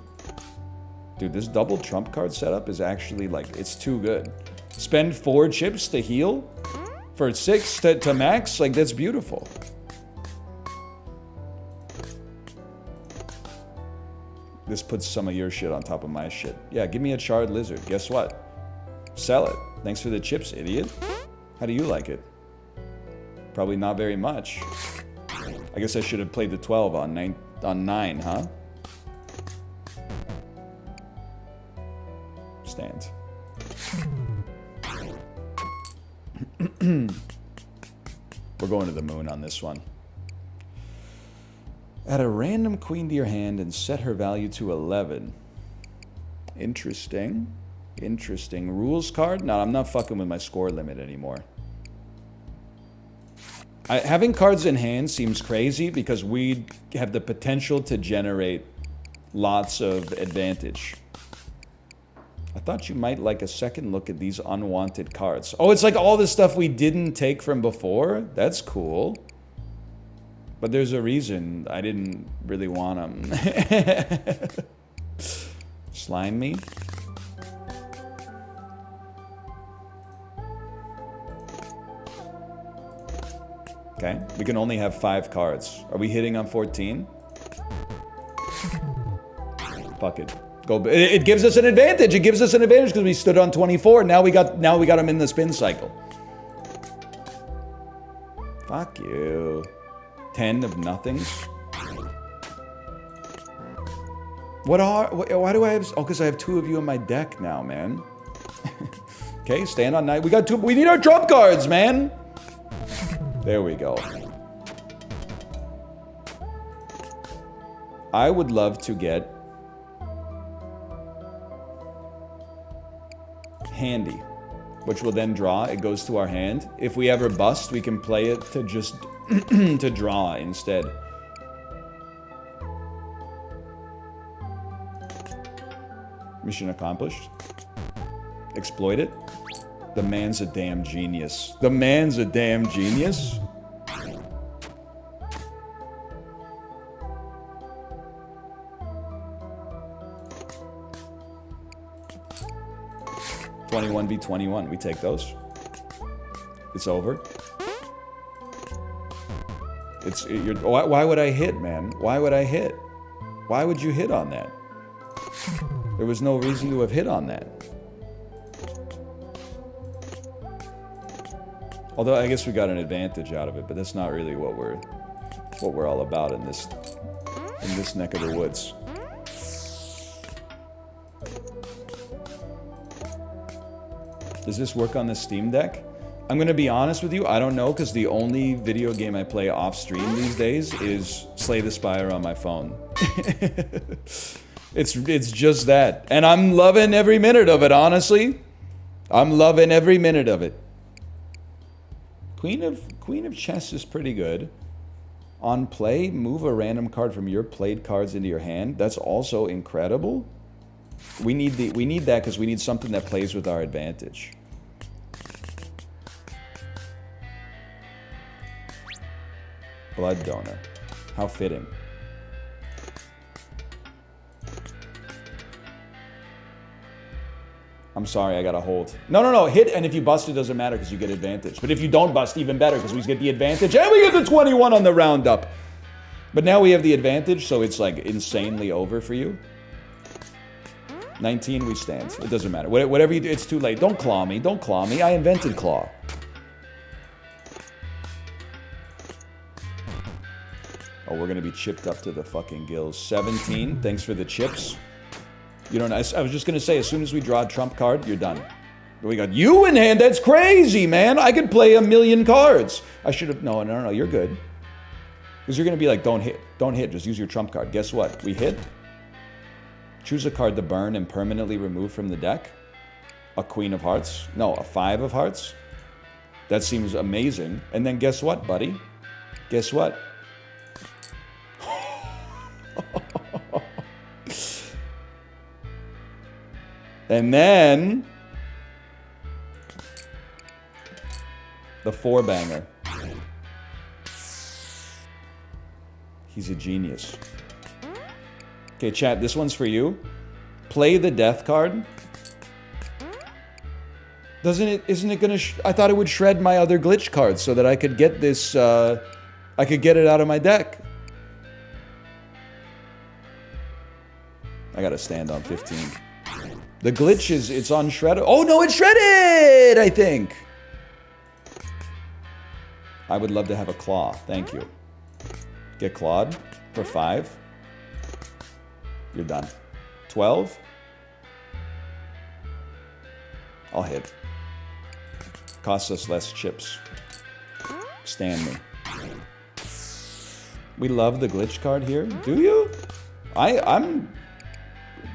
Dude, this double trump card setup is actually like, it's too good. Spend 4 chips to heal for 6 to max. Like, that's beautiful. This puts some of your shit on top of my shit. Yeah, give me a charred lizard. Guess what? Sell it. Thanks for the chips, idiot. How do you like it? Probably not very much. I guess I should have played the 12 on 9, huh? Stand. We're going to the moon on this one. Add a random queen to your hand and set her value to 11. Interesting. Interesting. Rules card? No, I'm not fucking with my score limit anymore. Having cards in hand seems crazy because we have the potential to generate lots of advantage. I thought you might like a second look at these unwanted cards. Oh, it's like all the stuff we didn't take from before? That's cool. But there's a reason I didn't really want them. Slime me. Okay, we can only have 5 cards. Are we hitting on 14? Fuck it. Go. It gives us an advantage. It gives us an advantage because we stood on 24. Now we got them in the spin cycle. Fuck you. 10 of nothings. Why do I have... Oh, because I have 2 of you in my deck now, man. Okay, stand on 9. We got 2... We need our trump cards, man! There we go. I would love to get... handy, which will then draw. It goes to our hand. If we ever bust, we can play it to just to draw instead. Mission accomplished. Exploit it. The man's a damn genius. The man's a damn genius. $21v21. We take those. It's over. Why would I hit, man? Why would I hit? Why would you hit on that? There was no reason to have hit on that. Although I guess we got an advantage out of it, but that's not really what we're all about in this neck of the woods. Does this work on the Steam Deck? I'm gonna be honest with you, I don't know, because the only video game I play off stream these days is Slay the Spire on my phone. It's just that. And I'm loving every minute of it, honestly. I'm loving every minute of it. Queen of Chess is pretty good. On play, move a random card from your played cards into your hand. That's also incredible. We need that because we need something that plays with our advantage. Blood donor. How fitting. I'm sorry, I gotta hold. No, hit, and if you bust, it doesn't matter because you get advantage. But if you don't bust, even better because we get the advantage, and we get the 21 on the roundup. But now we have the advantage, so it's like insanely over for you. 19, we stand. It doesn't matter. Whatever you do, it's too late. Don't claw me. Don't claw me. I invented claw. Oh, we're gonna be chipped up to the fucking gills. 17. Thanks for the chips. You don't. I was just gonna say, as soon as we draw a trump card, you're done. We got you in hand. That's crazy, man. I could play a million cards. I should have. No. You're good. Because you're gonna be like, don't hit. Just use your trump card. Guess what? We hit. Choose a card to burn and permanently remove from the deck. A Queen of Hearts. No, a 5 of Hearts. That seems amazing. And then guess what, buddy? Guess what? And then the 4-banger. He's a genius. Okay, chat, this one's for you. Play the death card. Isn't it gonna I thought it would shred my other glitch cards so that I could get this I could get it out of my deck. I gotta stand on 15. The glitch is, it's on shredder. Oh no, it's shredded, I think. I would love to have a claw. Thank you. Get clawed for 5. You're done. 12. I'll hit. Costs us less chips. Stand me. We love the glitch card here. Do you?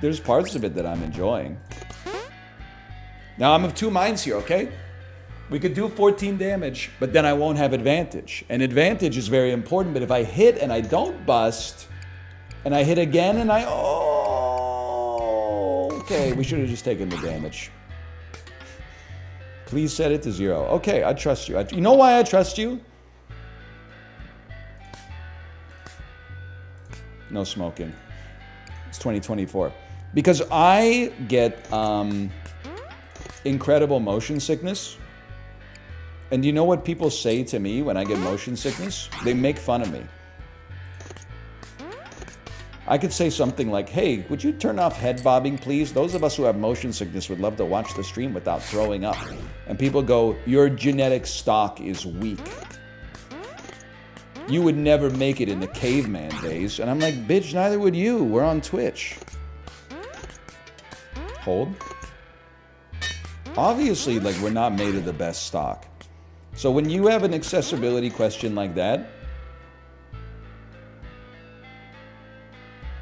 There's parts of it that I'm enjoying. Now I'm of two minds here, okay? We could do 14 damage, but then I won't have advantage. And advantage is very important, but if I hit and I don't bust, and I hit again and okay, we should have just taken the damage. Please set it to 0. Okay, I trust you. You know why I trust you? No smoking. It's 2024. Because I get incredible motion sickness. And you know what people say to me when I get motion sickness? They make fun of me. I could say something like, hey, would you turn off head bobbing, please? Those of us who have motion sickness would love to watch the stream without throwing up. And people go, your genetic stock is weak. You would never make it in the caveman days. And I'm like, bitch, neither would you. We're on Twitch. Hold. Obviously, like, we're not made of the best stock. So when you have an accessibility question like that,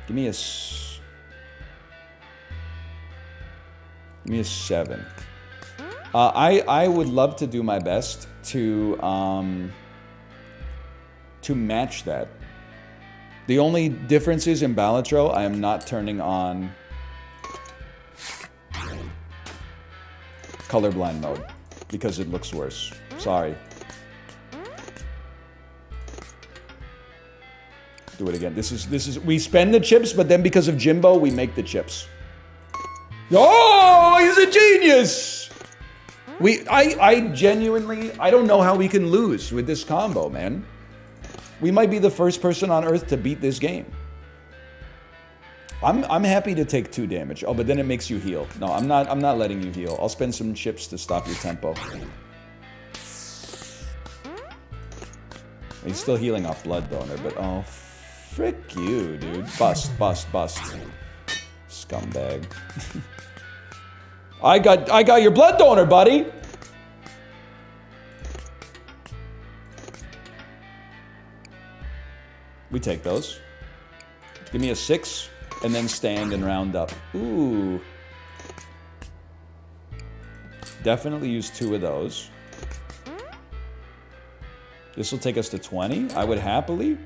give me a 7. I would love to do my best to match that. The only difference is in Balatro, I am not turning on colorblind mode because it looks worse. Sorry. Do it again. This is we spend the chips, but then because of Jimbo, we make the chips. Oh, he's a genius. I genuinely, I don't know how we can lose with this combo, man. We might be the first person on Earth to beat this game. I'm happy to take 2 damage. Oh, but then it makes you heal. No, I'm not letting you heal. I'll spend some chips to stop your tempo. He's still healing off blood donor, but oh, frick you, dude. Bust. Scumbag. I got your blood donor, buddy. We take those. Give me a 6, and then stand and round up. Ooh. Definitely use 2 of those. This will take us to 20. I would happily.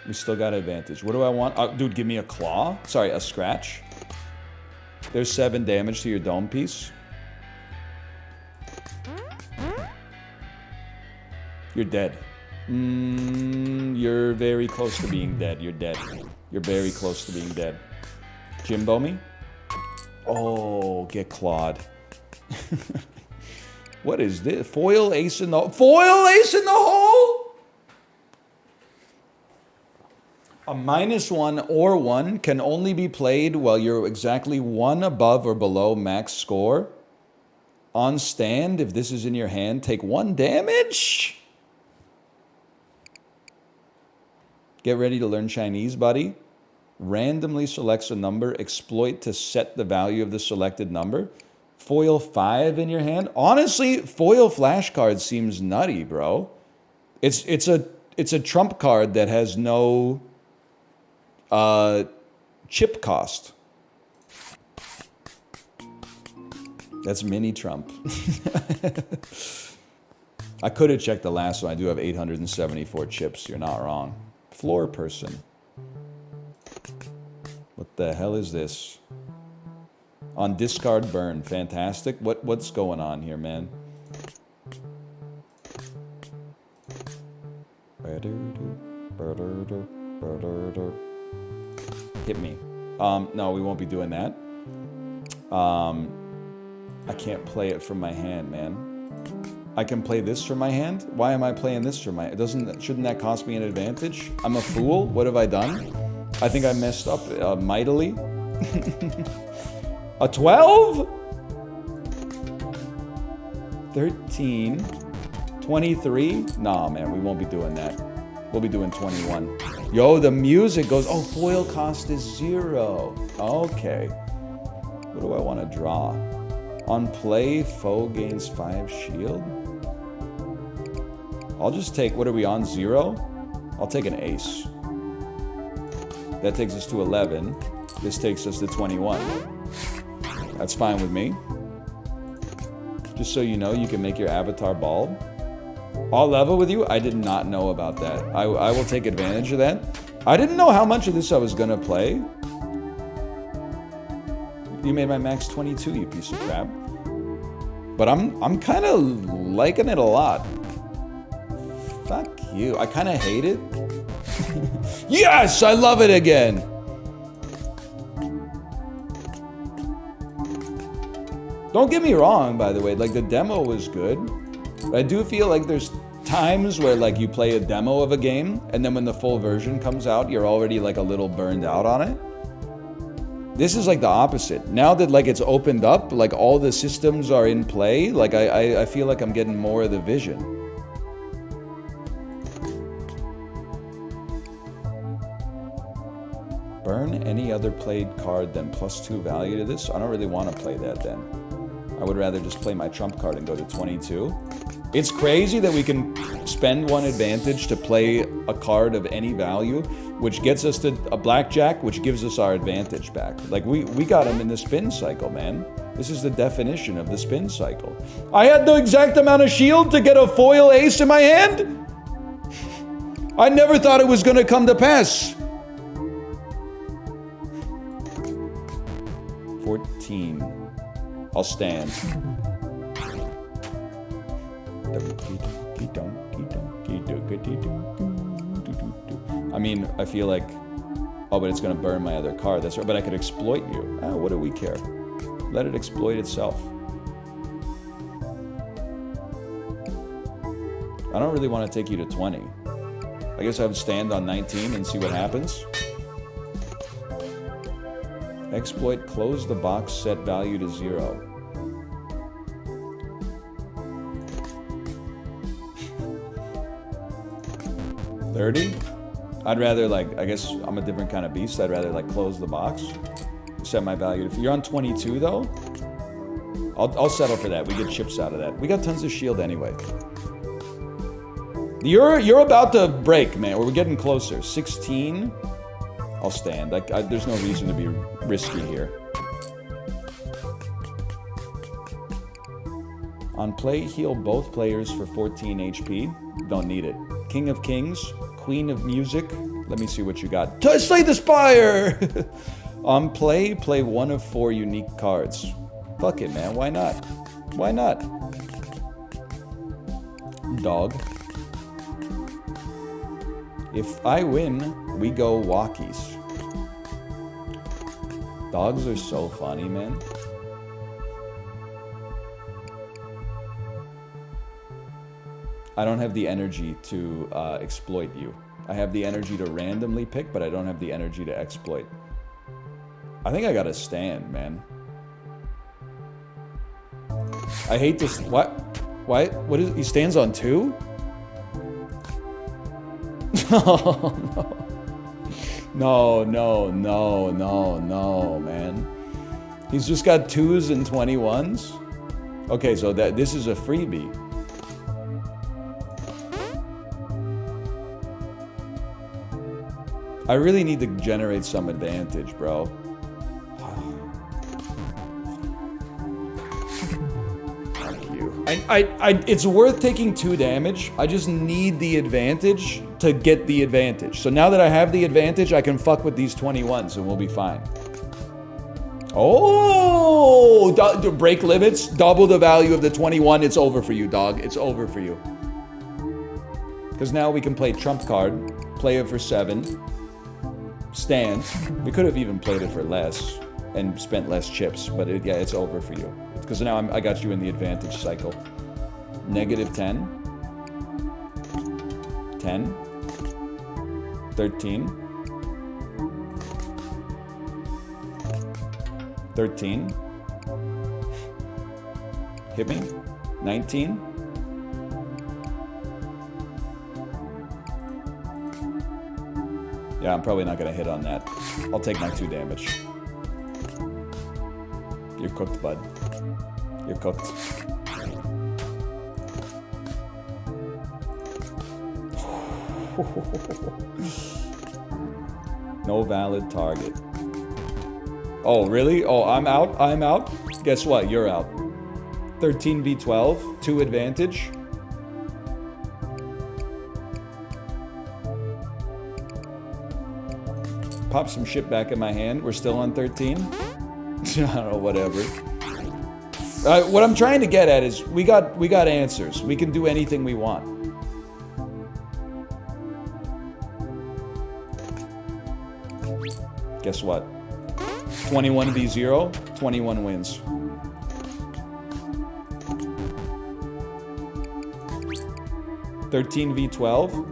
We still got advantage. What do I want? Oh, dude, give me a claw. Sorry, a scratch. There's 7 damage to your dome piece. You're dead. You're very close to being dead. You're dead. You're very close to being dead. Jimbo me? Oh, get clawed. What is this? Foil ace in the hole? A -1 or 1 can only be played while you're exactly 1 above or below max score. On stand, if this is in your hand, take 1 damage. Get ready to learn Chinese, buddy. Randomly selects a number. Exploit to set the value of the selected number. Foil 5 in your hand. Honestly, foil flashcard seems nutty, bro. It's a trump card that has no chip cost. That's mini Trump. I could have checked the last one. I do have 874 chips. You're not wrong. Floor person. What the hell is this? On discard burn. Fantastic. What's going on here, man? Hit me. No, we won't be doing that. I can't play it from my hand, man. I can play this from my hand? Why am I playing this from my... Shouldn't that cost me an advantage? I'm a fool? What have I done? I think I messed up mightily. A 12? 13? 23? Nah, man, we won't be doing that. We'll be doing 21. Yo, the music goes... Oh, foil cost is 0. Okay. What do I want to draw? On play, foe gains 5 shield. I'll just take, what are we on, 0? I'll take an ace. That takes us to 11. This takes us to 21. That's fine with me. Just so you know, you can make your avatar bald. All level with you? I did not know about that. I will take advantage of that. I didn't know how much of this I was gonna play. You made my max 22, you piece of crap. But I'm kind of liking it a lot. Fuck you. I kind of hate it. Yes, I love it again. Don't get me wrong, by the way. Like, the demo was good. But I do feel like there's times where, like, you play a demo of a game, and then when the full version comes out, you're already, like, a little burned out on it. This is like the opposite. Now that like it's opened up, like all the systems are in play, like I feel like I'm getting more of the vision. Burn any other played card than +2 value to this. I don't really want to play that then. I would rather just play my trump card and go to 22. It's crazy that we can spend one advantage to play a card of any value, which gets us to a blackjack, which gives us our advantage back. Like, we got him in the spin cycle, man. This is the definition of the spin cycle. I had the exact amount of shield to get a foil ace in my hand? I never thought it was going to come to pass. 14. I'll stand. I mean, I feel like, oh, but it's going to burn my other card. That's right, but I could exploit you. Oh, what do we care? Let it exploit itself. I don't really want to take you to 20. I guess I would stand on 19 and see what happens. Exploit, close the box, set value to 0. $30? I'd rather, like, I guess I'm a different kind of beast. I'd rather, like, close the box, set my value. If you're on 22, though, I'll settle for that. We get chips out of that. We got tons of shield anyway. You're about to break, man. We're getting closer. 16? I'll stand. There's no reason to be risky here. On play, heal both players for 14 HP. Don't need it. King of Kings, Queen of Music. Let me see what you got. Slay the Spire! On play, play one of 4 unique cards. Fuck it, man. Why not? Why not? Dog. If I win, we go walkies. Dogs are so funny, man. I don't have the energy to exploit you. I have the energy to randomly pick, but I don't have the energy to exploit. I think I gotta stand, man. I hate this. What? Why? What is? He stands on 2? No, man. He's just got 2s and 21s. Okay, so this is a freebie. I really need to generate some advantage, bro. Fuck you. It's worth taking 2 damage. I just need the advantage to get the advantage. So now that I have the advantage, I can fuck with these 21s and we'll be fine. Oh! Break limits, double the value of the 21. It's over for you, dog. It's over for you. Because now we can play trump card, play it for 7. Stand. We could have even played it for less and spent less chips, but yeah, it's over for you. Because now I got you in the advantage cycle. Negative 10. 10. 13. 13. Hit me. 19. Yeah, I'm probably not going to hit on that. I'll take my 2 damage. You're cooked, bud. You're cooked. No valid target. Oh, really? Oh, I'm out? I'm out? Guess what? You're out. 13v12, 2 advantage. Pop some shit back in my hand. We're still on 13. I don't know, whatever. What I'm trying to get at is we got answers. We can do anything we want. Guess what? 21v0, 21 wins. (13v12).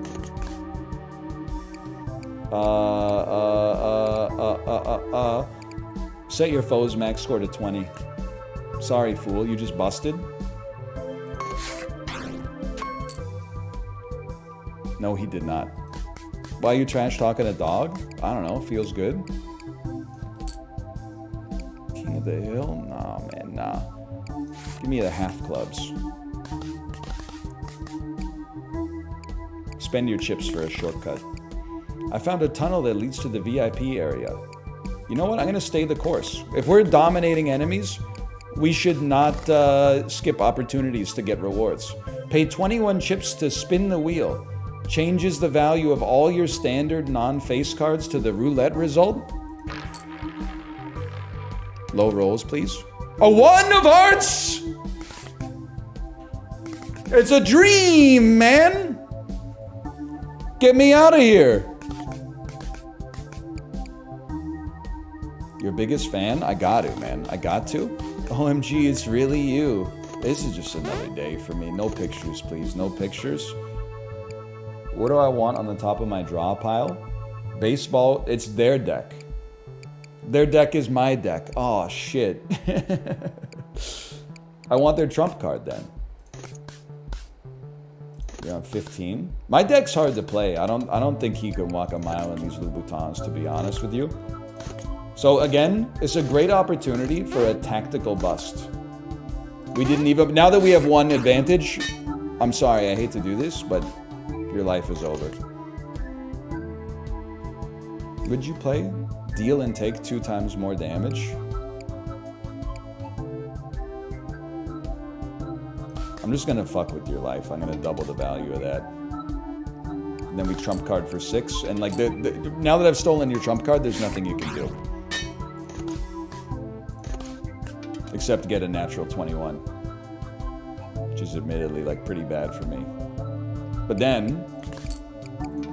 Set your foe's max score to 20. Sorry, fool, you just busted. No, he did not. Why are you trash talking a dog? I don't know, feels good. King of the Hill? Nah, man, nah. Give me the half clubs. Spend your chips for a shortcut. I found a tunnel that leads to the VIP area. You know what? I'm going to stay the course. If we're dominating enemies, we should not skip opportunities to get rewards. Pay 21 chips to spin the wheel. Changes the value of all your standard non-face cards to the roulette result. Low rolls, please. A 1 of hearts! It's a dream, man! Get me out of here! Your biggest fan? I got to, man. I got to. OMG, it's really you. This is just another day for me. No pictures, please. No pictures. What do I want on the top of my draw pile? Baseball, it's their deck. Their deck is my deck. Oh, shit. I want their trump card then. You're on 15. My deck's hard to play. I don't think he could walk a mile in these Louboutins, to be honest with you. So again, it's a great opportunity for a tactical bust. We didn't even... Now that we have one advantage, I'm sorry, I hate to do this, but your life is over. Would you play? Deal and take 2 times more damage? I'm just gonna fuck with your life. I'm gonna double the value of that. And then we trump card for 6. And like, now that I've stolen your trump card, there's nothing you can do. Except get a natural 21. Which is admittedly like pretty bad for me. But then,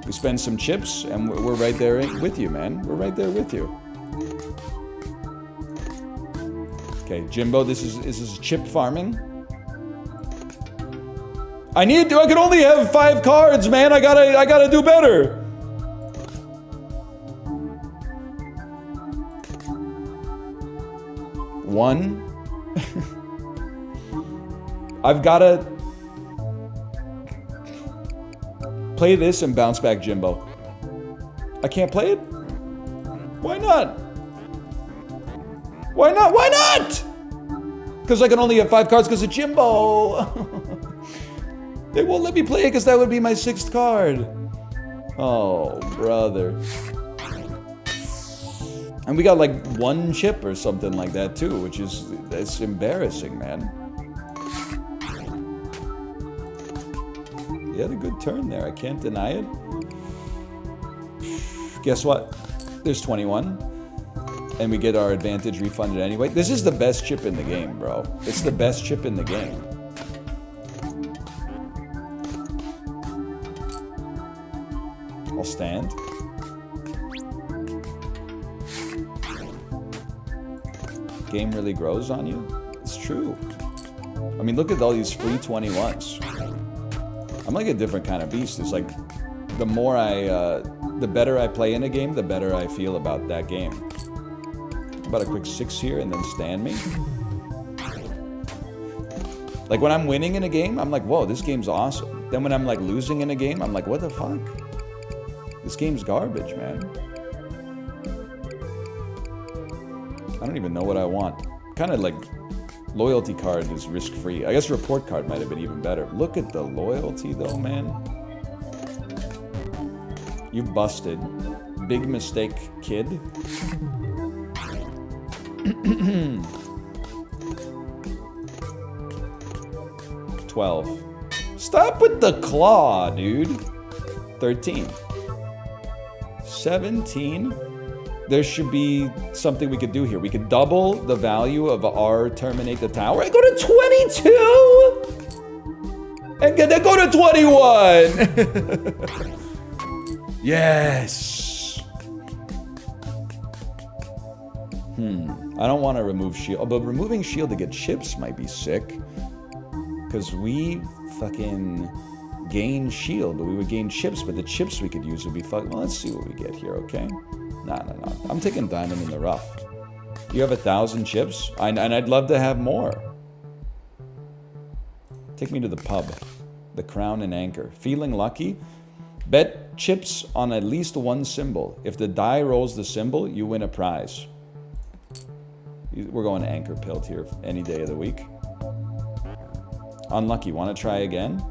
we spend some chips and we're right there with you, man. We're right there with you. Okay, Jimbo, this is chip farming. I can only have 5 cards, man. I gotta do better. One. I've gotta play this and bounce back Jimbo. I can't play it? Why not? Why not? Why not? Because I can only have 5 cards because of Jimbo. They won't let me play it because that would be my 6th card. Oh, brother. And we got like 1 chip or something like that too, which is, that's embarrassing, man. You had a good turn there, I can't deny it. Guess what? There's 21. And we get our advantage refunded anyway. This is the best chip in the game, bro. It's the best chip in the game. I'll stand. Game really grows on you? It's true. I mean, look at all these free 21s. I'm like a different kind of beast. It's like, the more the better I play in a game, the better I feel about that game. About a quick 6 here and then stand me. Like when I'm winning in a game, I'm like, whoa, this game's awesome. Then when I'm like losing in a game, I'm like, what the fuck? This game's garbage, man. I don't even know what I want. Kind of like loyalty card is risk-free. I guess report card might have been even better. Look at the loyalty though, man. You busted. Big mistake, kid. 12. Stop with the claw, dude. 13. 17. There should be something we could do here. We could double the value of our terminate the tower and go to 22! And then go to 21! Yes! I don't want to remove shield, but removing shield to get chips might be sick. Because we fucking gain shield, but we would gain chips, but the chips we could use would be fucking... Well, let's see what we get here, okay? No. I'm taking diamond in the rough. You have 1,000 chips? And I'd love to have more. Take me to the pub. The Crown and Anchor. Feeling lucky? Bet chips on at least one symbol. If the die rolls the symbol, you win a prize. We're going Anchor Pilled here any day of the week. Unlucky. Want to try again?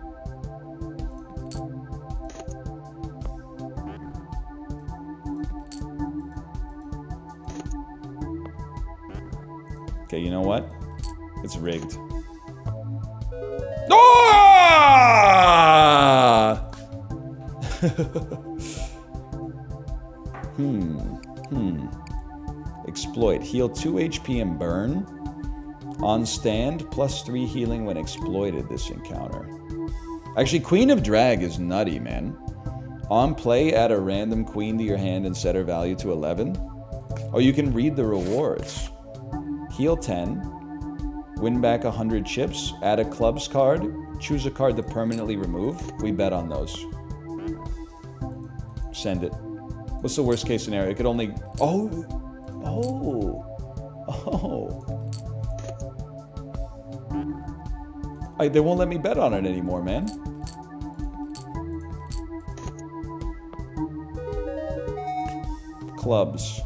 Okay, you know what? It's rigged. Ah! Exploit. Heal 2 HP and burn. On stand, +3 healing when exploited this encounter. Actually, Queen of Drag is nutty, man. On play, add a random queen to your hand and set her value to 11. Oh, you can read the rewards. Heal 10. Win back 100 chips. Add a clubs card. Choose a card to permanently remove. We bet on those. Send it. What's the worst case scenario? It could only... Oh! They won't let me bet on it anymore, man. Clubs.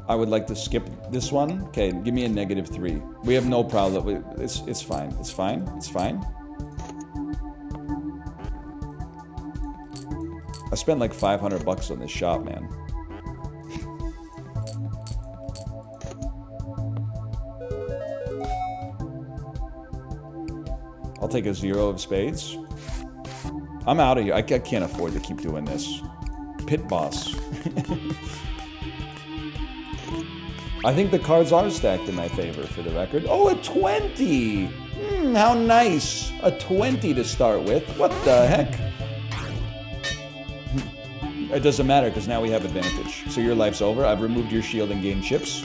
I would like to skip this one. Okay, give me a -3. We have no problem. It's fine. It's fine. It's fine. I spent like $500 on this shop, man. I'll take a 0 of spades. I'm out of here. I can't afford to keep doing this. Pit boss. I think the cards are stacked in my favor, for the record. Oh, a 20! How nice. A 20 to start with. What the heck? It doesn't matter, because now we have advantage. So your life's over. I've removed your shield and gained chips.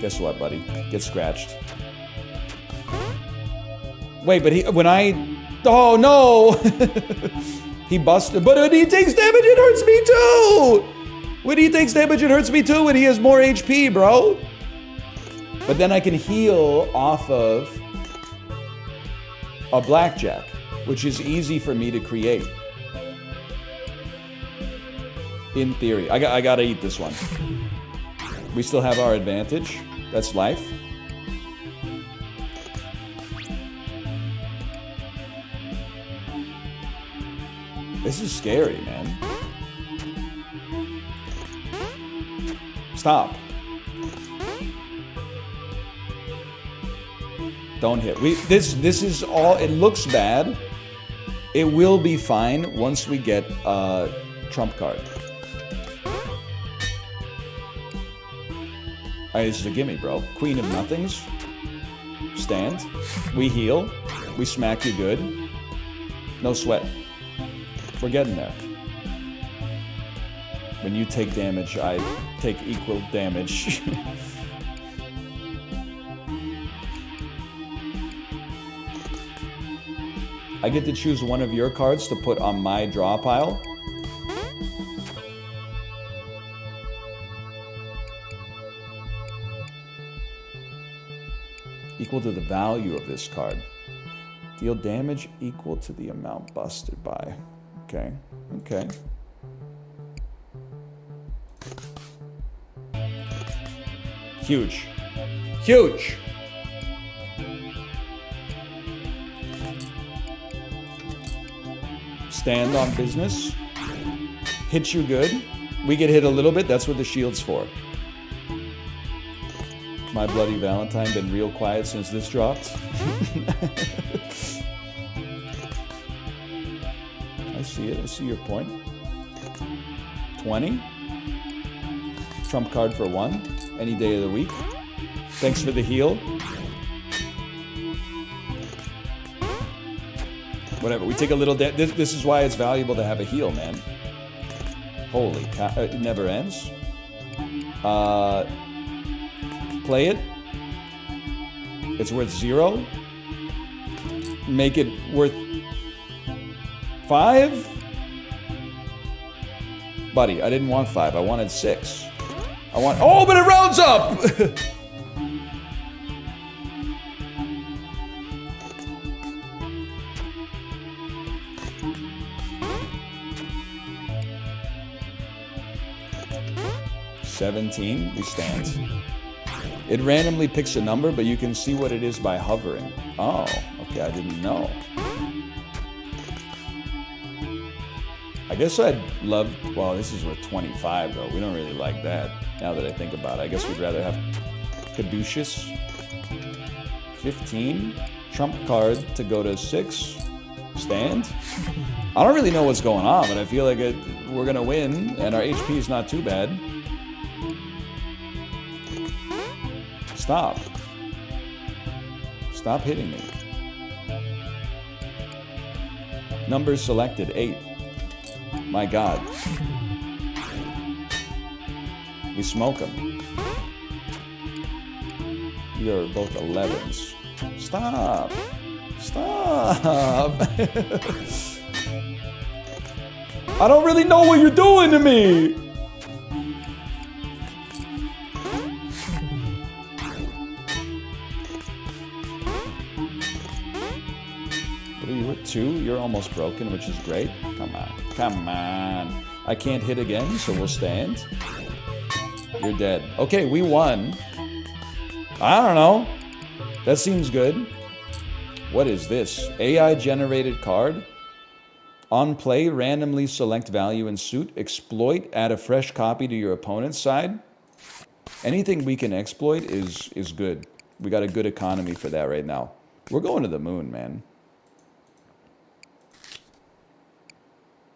Guess what, buddy? Get scratched. Wait, but when I... Oh, no! He busted. But when he takes damage, it hurts me too! When he takes damage, it hurts me too, and he has more HP, bro. But then I can heal off of a blackjack, which is easy for me to create. In theory. I gotta eat this one. We still have our advantage. That's life. This is scary, man. Stop. Don't hit. This is all. It looks bad. It will be fine once we get a trump card. Alright, this is a gimme, bro. Queen of nothings. Stand. We heal. We smack you good. No sweat. We're getting there. When you take damage, I take equal damage. I get to choose one of your cards to put on my draw pile. Equal to the value of this card. Deal damage equal to the amount busted by. Okay, okay. Huge. Huge! Stand on business. Hit you good. We get hit a little bit, that's what the shield's for. My Bloody Valentine been real quiet since this dropped. I see it. I see your point. 20. Trump card for 1. Any day of the week. Thanks for the heal. Whatever. We take a little... This is why it's valuable to have a heal, man. Holy cow. It never ends. Play it. It's worth 0. Make it worth 5. Buddy, I didn't want 5. I wanted 6. I want... Oh, but it rounds up! $17. We stand. It randomly picks a number, but you can see what it is by hovering. Oh, okay, I didn't know. I guess I'd love... Well, this is with 25, though. We don't really like that, now that I think about it. I guess we'd rather have Caduceus. 15. Trump card to go to 6. Stand. I don't really know what's going on, but I feel like we're going to win, and our HP is not too bad. Stop. Stop hitting me. Numbers selected, 8. My God. We smoke them. You're both 11s. Stop. Stop. I don't really know what you're doing to me. What are you at 2? You're almost broken, which is great. Come on. Come on. I can't hit again, so we'll stand. You're dead. Okay, we won. I don't know. That seems good. What is this? AI generated card. On play, randomly select value in suit. Exploit, add a fresh copy to your opponent's side. Anything we can exploit is good. We got a good economy for that right now. We're going to the moon, man.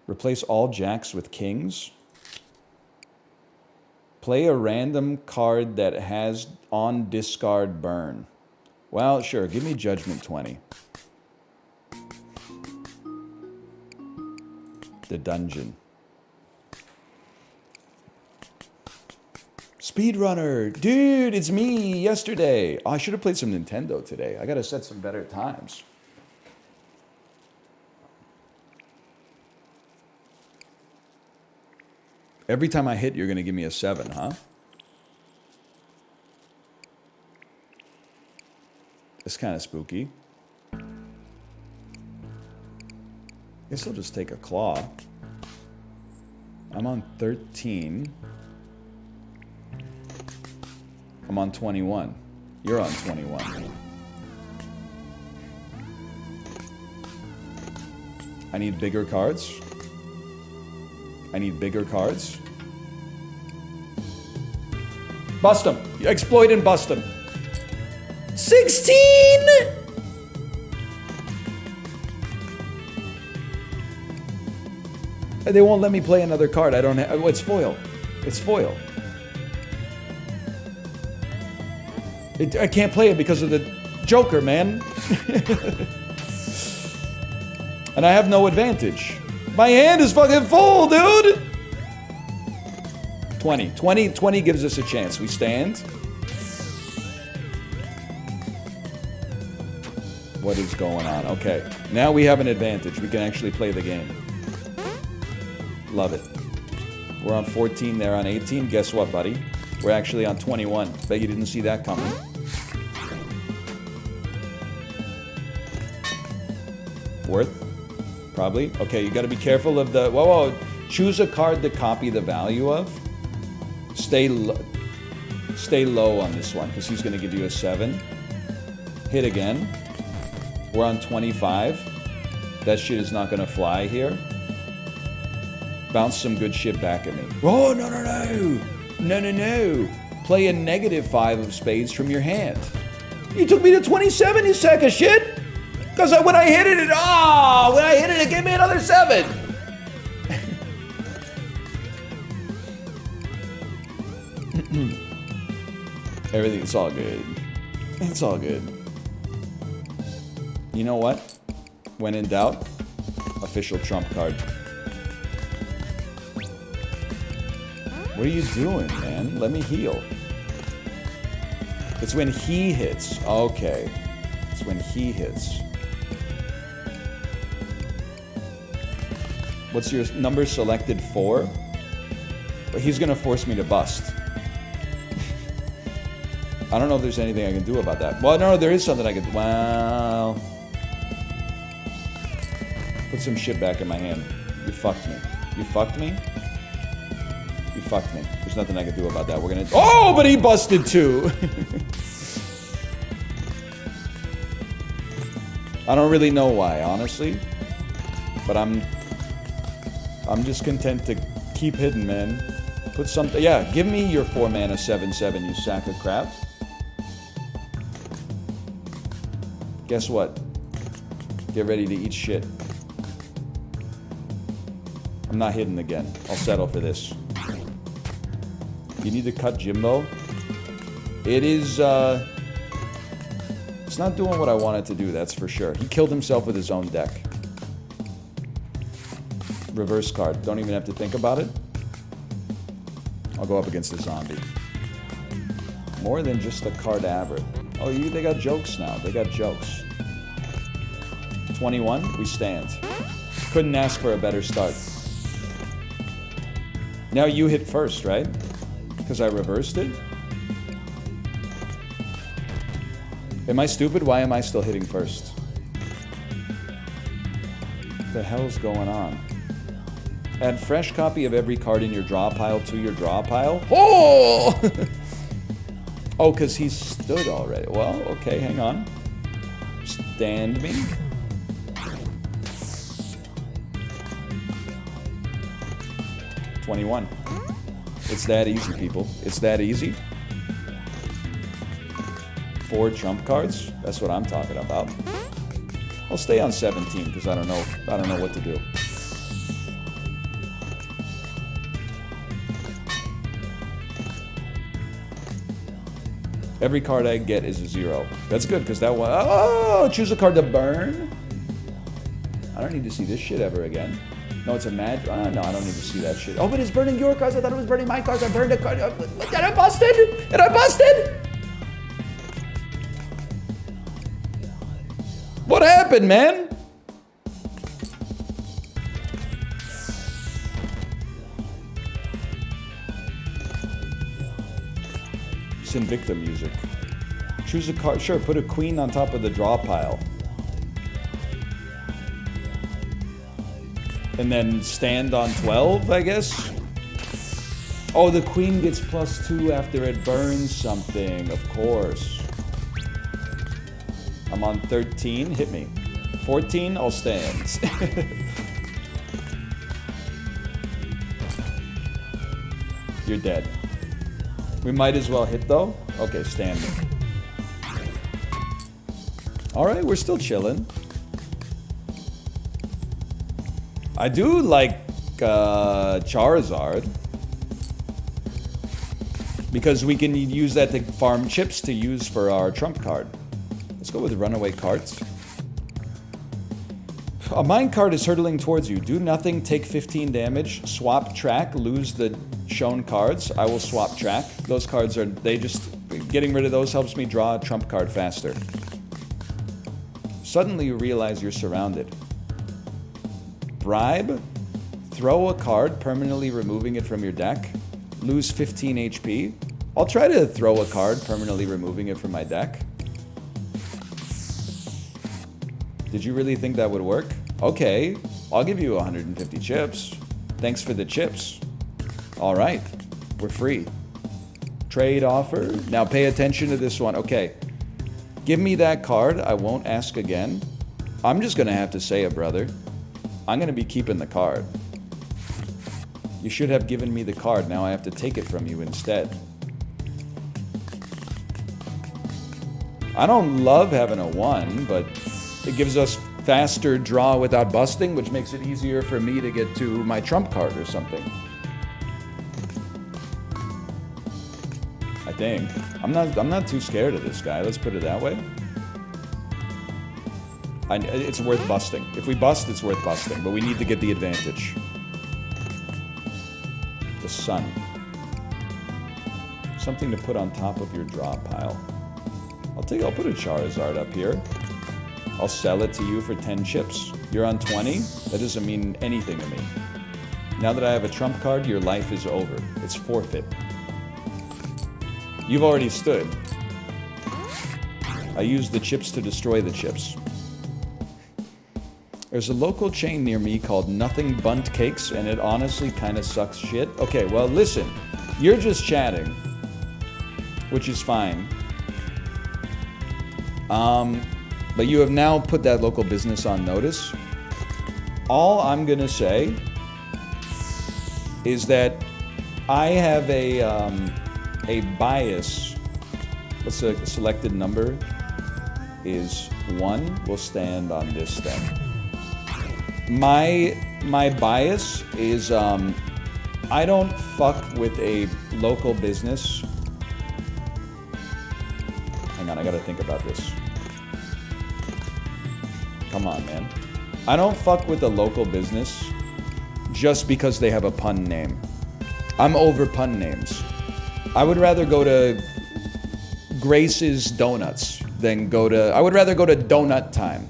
Replace all jacks with kings. Play a random card that has on discard burn. Well, sure. Give me Judgment 20. The dungeon. Speedrunner. Dude, it's me yesterday. Oh, I should have played some Nintendo today. I got to set some better times. Every time I hit, you're going to give me a 7, huh? It's kind of spooky. Guess I'll just take a claw. I'm on 13. I'm on 21. You're on 21. I need bigger cards. I need bigger cards. Bust them. Exploit and bust them. 16! They won't let me play another card. I don't have... Oh, it's foil. It's foil. I can't play it because of the Joker, man. And I have no advantage. My hand is fucking full, dude! 20. 20 gives us a chance. We stand. What is going on? Okay. Now we have an advantage. We can actually play the game. Love it. We're on 14. They're on 18. Guess what, buddy? We're actually on 21. Bet you didn't see that coming. Worth? Probably. Okay, you got to be careful of the... Whoa. Choose a card to copy the value of. Stay low on this one, because he's going to give you a 7. Hit again. We're on 25. That shit is not going to fly here. Bounce some good shit back at me. Oh, no. No. Play a -5 of spades from your hand. You took me to 27, you sack of shit! Because when I hit it, it gave me another 7. Everything's all good. It's all good. You know what? When in doubt, official trump card. What are you doing, man? Let me heal. It's when he hits. Okay. It's when he hits. What's your number selected? 4? But he's gonna force me to bust. I don't know if there's anything I can do about that. Well, no, there is something I can do. Wow. Put some shit back in my hand. You fucked me. You fucked me? You fucked me. There's nothing I can do about that. We're gonna... Oh, but he busted too! I don't really know why, honestly. But I'm I'm just content to keep hidden, man. Put something... Yeah, give me your 4 mana 7/7, you sack of crap. Guess what? Get ready to eat shit. I'm not hidden again. I'll settle for this. You need to cut Jimbo. It is, it's not doing what I want it to do, that's for sure. He killed himself with his own deck. Reverse card. Don't even have to think about it. I'll go up against a zombie. More than just a cadaver. Oh, they got jokes now. They got jokes. 21, we stand. Couldn't ask for a better start. Now you hit first, right? Because I reversed it? Am I stupid? Why am I still hitting first? What the hell's going on? Add fresh copy of every card in your draw pile to your draw pile. Oh! Oh, because he's stood already. Well, okay, hang on. Stand me. $21. It's that easy, people. It's that easy. 4 trump cards. That's what I'm talking about. I'll stay on 17 because I don't know what to do. Every card I get is a 0. That's good because that one... Oh, choose a card to burn. I don't need to see this shit ever again. No, it's a mad... no, I don't need to see that shit. Oh, but it's burning your cards. I thought it was burning my cards. I burned a card. Did I busted? Did I busted? What happened, man? Invicta music. Choose a card. Sure, put a queen on top of the draw pile. And then stand on 12, I guess? Oh, the queen gets +2 after it burns something, of course. I'm on 13, hit me. 14, I'll stand. You're dead. We might as well hit, though. Okay, stand. Alright, we're still chilling. I do like Charizard. Because we can use that to farm chips to use for our trump card. Let's go with Runaway Carts. A mine card is hurtling towards you. Do nothing, take 15 damage, swap track, lose the shown cards. I will swap track. Those cards are, getting rid of those helps me draw a trump card faster. Suddenly you realize you're surrounded. Bribe, throw a card, permanently removing it from your deck. Lose 15 HP. I'll try to throw a card, permanently removing it from my deck. Did you really think that would work? Okay, I'll give you 150 chips. Thanks for the chips. All right, we're free. Trade offer. Now pay attention to this one. Okay, give me that card. I won't ask again. I'm just gonna have to say it, brother. I'm gonna be keeping the card. You should have given me the card. Now I have to take it from you instead. I don't love having a 1, but it gives us faster draw without busting, which makes it easier for me to get to my trump card or something. I think. I'm not too scared of this guy. Let's put it that way. It's worth busting. If we bust, it's worth busting, but we need to get the advantage. The sun. Something to put on top of your draw pile. I'll put a Charizard up here. I'll sell it to you for 10 chips. You're on 20? That doesn't mean anything to me. Now that I have a trump card, your life is over. It's forfeit. You've already stood. I used the chips to destroy the chips. There's a local chain near me called Nothing Bunt Cakes, and it honestly kind of sucks shit. Okay, well, listen. You're just chatting, which is fine. But you have now put that local business on notice. All I'm gonna say is that I have a bias. What's the selected number? Is 1. We'll stand on this then. My bias is I don't fuck with a local business. Hang on, I gotta think about this. Come on, man. I don't fuck with a local business just because they have a pun name. I'm over pun names. I would rather go to Grace's Donuts than go to... I would rather go to Donut Time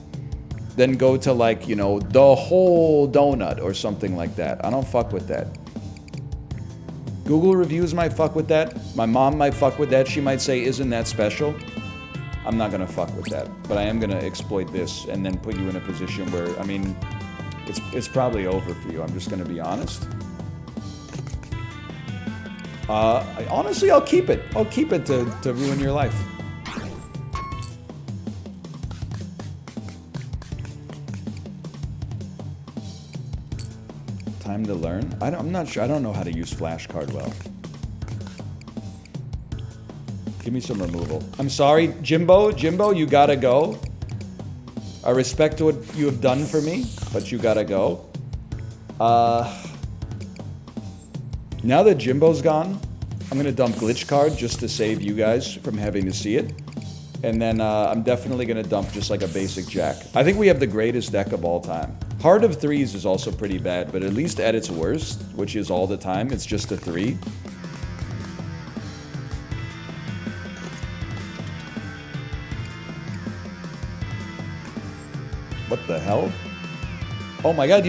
than go to, like, you know, the whole donut or something like that. I don't fuck with that. Google reviews might fuck with that. My mom might fuck with that. She might say, isn't that special? I'm not gonna fuck with that. But I am gonna exploit this and then put you in a position where, I mean, it's probably over for you. I'm just gonna be honest. Honestly, I'll keep it. I'll keep it to ruin your life. Time to learn? I'm not sure. I don't know how to use flashcard well. Give me some removal. I'm sorry, Jimbo. Jimbo, you gotta go. I respect what you have done for me, but you gotta go. Now that Jimbo's gone, I'm gonna dump Glitch Card just to save you guys from having to see it. And then I'm definitely gonna dump just like a basic Jack. I think we have the greatest deck of all time. Heart of Threes is also pretty bad, but at least at its worst, which is all the time, it's just a 3. What the hell? Oh my god,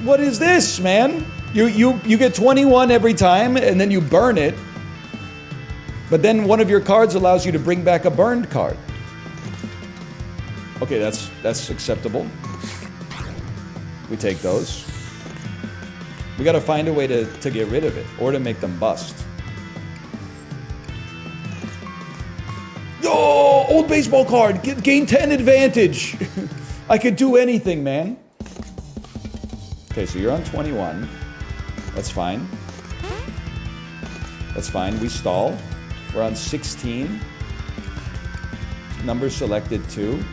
what is this, man? You get 21 every time, and then you burn it. But then one of your cards allows you to bring back a burned card. Okay, that's acceptable. We take those. We gotta find a way to get rid of it, or to make them bust. Oh, old baseball card! Gain 10 advantage! I could do anything, man. Okay, so you're on 21. That's fine. That's fine. We stall. We're on 16. Number selected 2.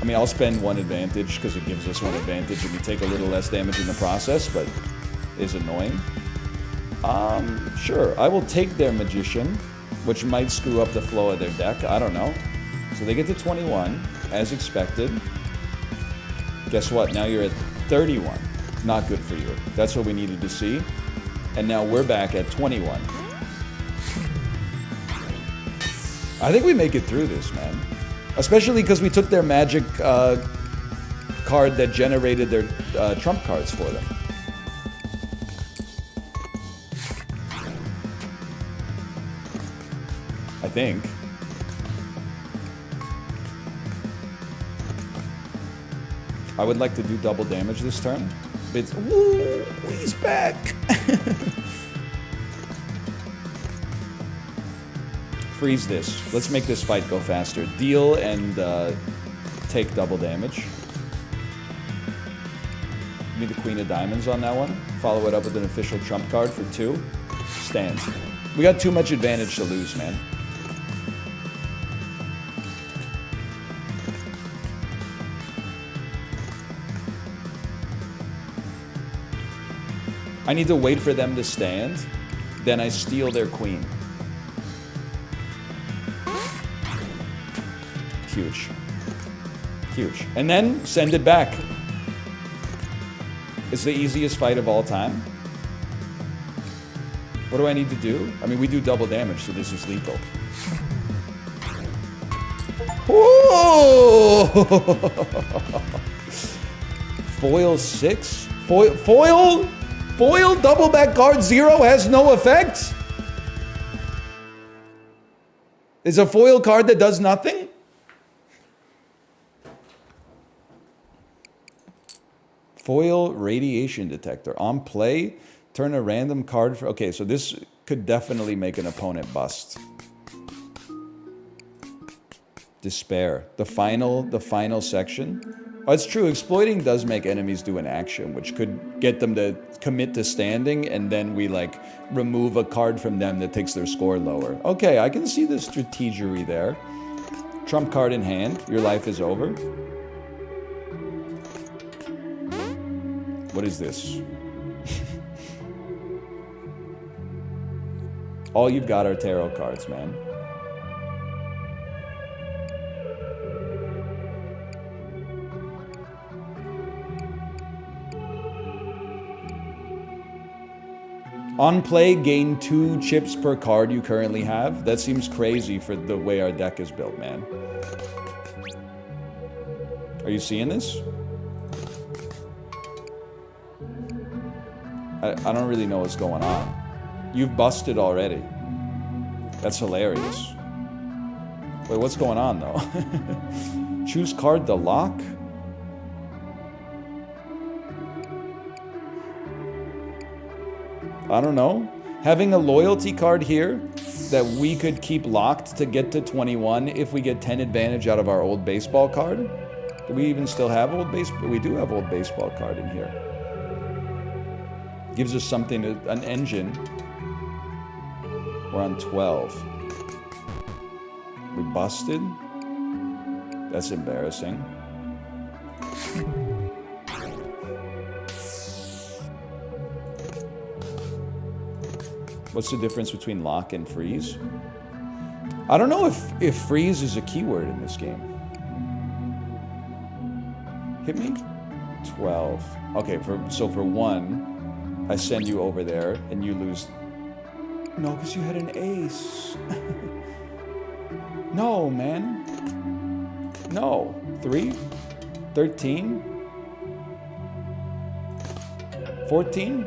I mean, I'll spend 1 advantage because it gives us 1 advantage and we take a little less damage in the process, but it's annoying. Sure. I will take their Magician, which might screw up the flow of their deck. I don't know. So they get to 21, as expected. Guess what? Now you're at 31. Not good for you. That's what we needed to see. And now we're back at 21. I think we make it through this, man. Especially because we took their magic card that generated their trump cards for them. I think. I would like to do double damage this turn. It's, woo, he's back. Freeze this. Let's make this fight go faster. Deal and take double damage. Give me the Queen of Diamonds on that one. Follow it up with an official trump card for 2. Stands. We got too much advantage to lose, man. I need to wait for them to stand, then I steal their queen. Huge. Huge. And then send it back. It's the easiest fight of all time. What do I need to do? I mean, we do double damage, so this is lethal. Whoa! Foil 6? Foil? Foil double back card 0 has no effect? Is a foil card that does nothing? Foil radiation detector. On play, turn a random card for... Okay, so this could definitely make an opponent bust. Despair. The final section. Oh, it's true. Exploiting does make enemies do an action, which could get them to commit to standing, and then we, like, remove a card from them that takes their score lower. Okay, I can see the strategery there. Trump card in hand. Your life is over. What is this? All you've got are tarot cards, man. On play, gain 2 chips per card you currently have. That seems crazy for the way our deck is built, man. Are you seeing this? I don't really know what's going on. You've busted already. That's hilarious. Wait, what's going on, though? Choose card to lock? I don't know. Having a loyalty card here that we could keep locked to get to 21 if we get 10 advantage out of our old baseball card. Do we even still have old baseball? We do have old baseball card in here. Gives us something, an engine. We're on 12. We busted. That's embarrassing. What's the difference between lock and freeze? I don't know if freeze is a keyword in this game. Hit me? 12. Okay, so for 1, I send you over there and you lose. No, because you had an ace. No, man. No. 3? 13? 14?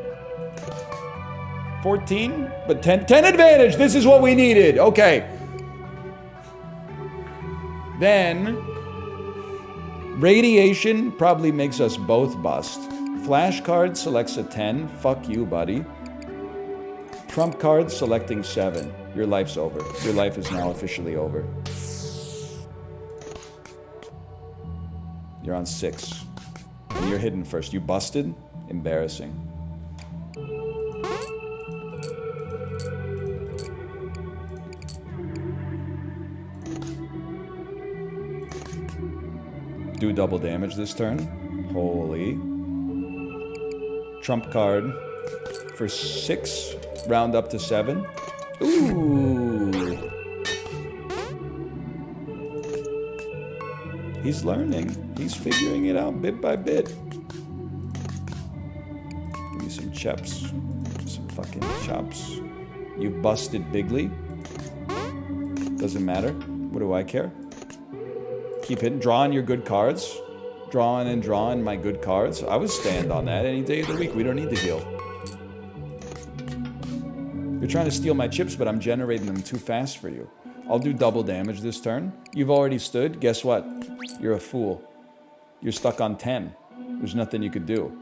14? But 10 advantage! This is what we needed! Okay. Then, radiation probably makes us both bust. Flash card selects a 10. Fuck you, buddy. Trump card selecting 7. Your life's over. Your life is now officially over. You're on 6. And you're hidden first. You busted? Embarrassing. Do double damage this turn. Holy. Trump card for 6. Round up to 7. Ooh. He's learning. He's figuring it out bit by bit. Give me some chops. Some fucking chops. You busted bigly. Doesn't matter. What do I care? Keep hitting. Drawing your good cards. Drawing and drawing my good cards. I would stand on that any day of the week. We don't need to heal. You're trying to steal my chips, but I'm generating them too fast for you. I'll do double damage this turn. You've already stood. Guess what? You're a fool. You're stuck on 10. There's nothing you could do.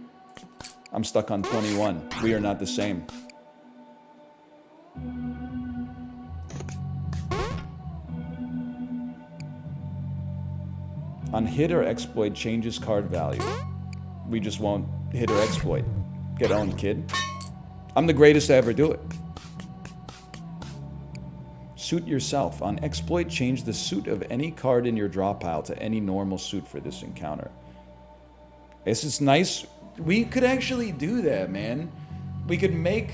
I'm stuck on 21. We are not the same. On hit or exploit, changes card value. We just won't hit or exploit. Get owned, kid. I'm the greatest to ever do it. Suit yourself. On exploit, change the suit of any card in your draw pile to any normal suit for this encounter. This is nice. We could actually do that, man. We could make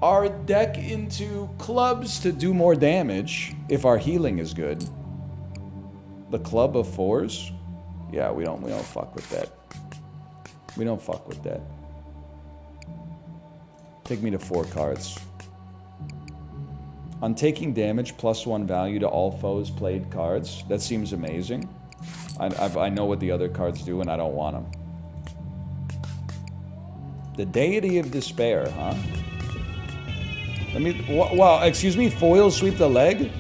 our deck into clubs to do more damage if our healing is good. The club of 4s? Yeah, we don't fuck with that. We don't fuck with that. Take me to 4 cards. On taking damage, +1 value to all foes played cards. That seems amazing. I know what the other cards do and I don't want them. The Deity of Despair, huh? Let me, wow, excuse me, foil sweep the leg?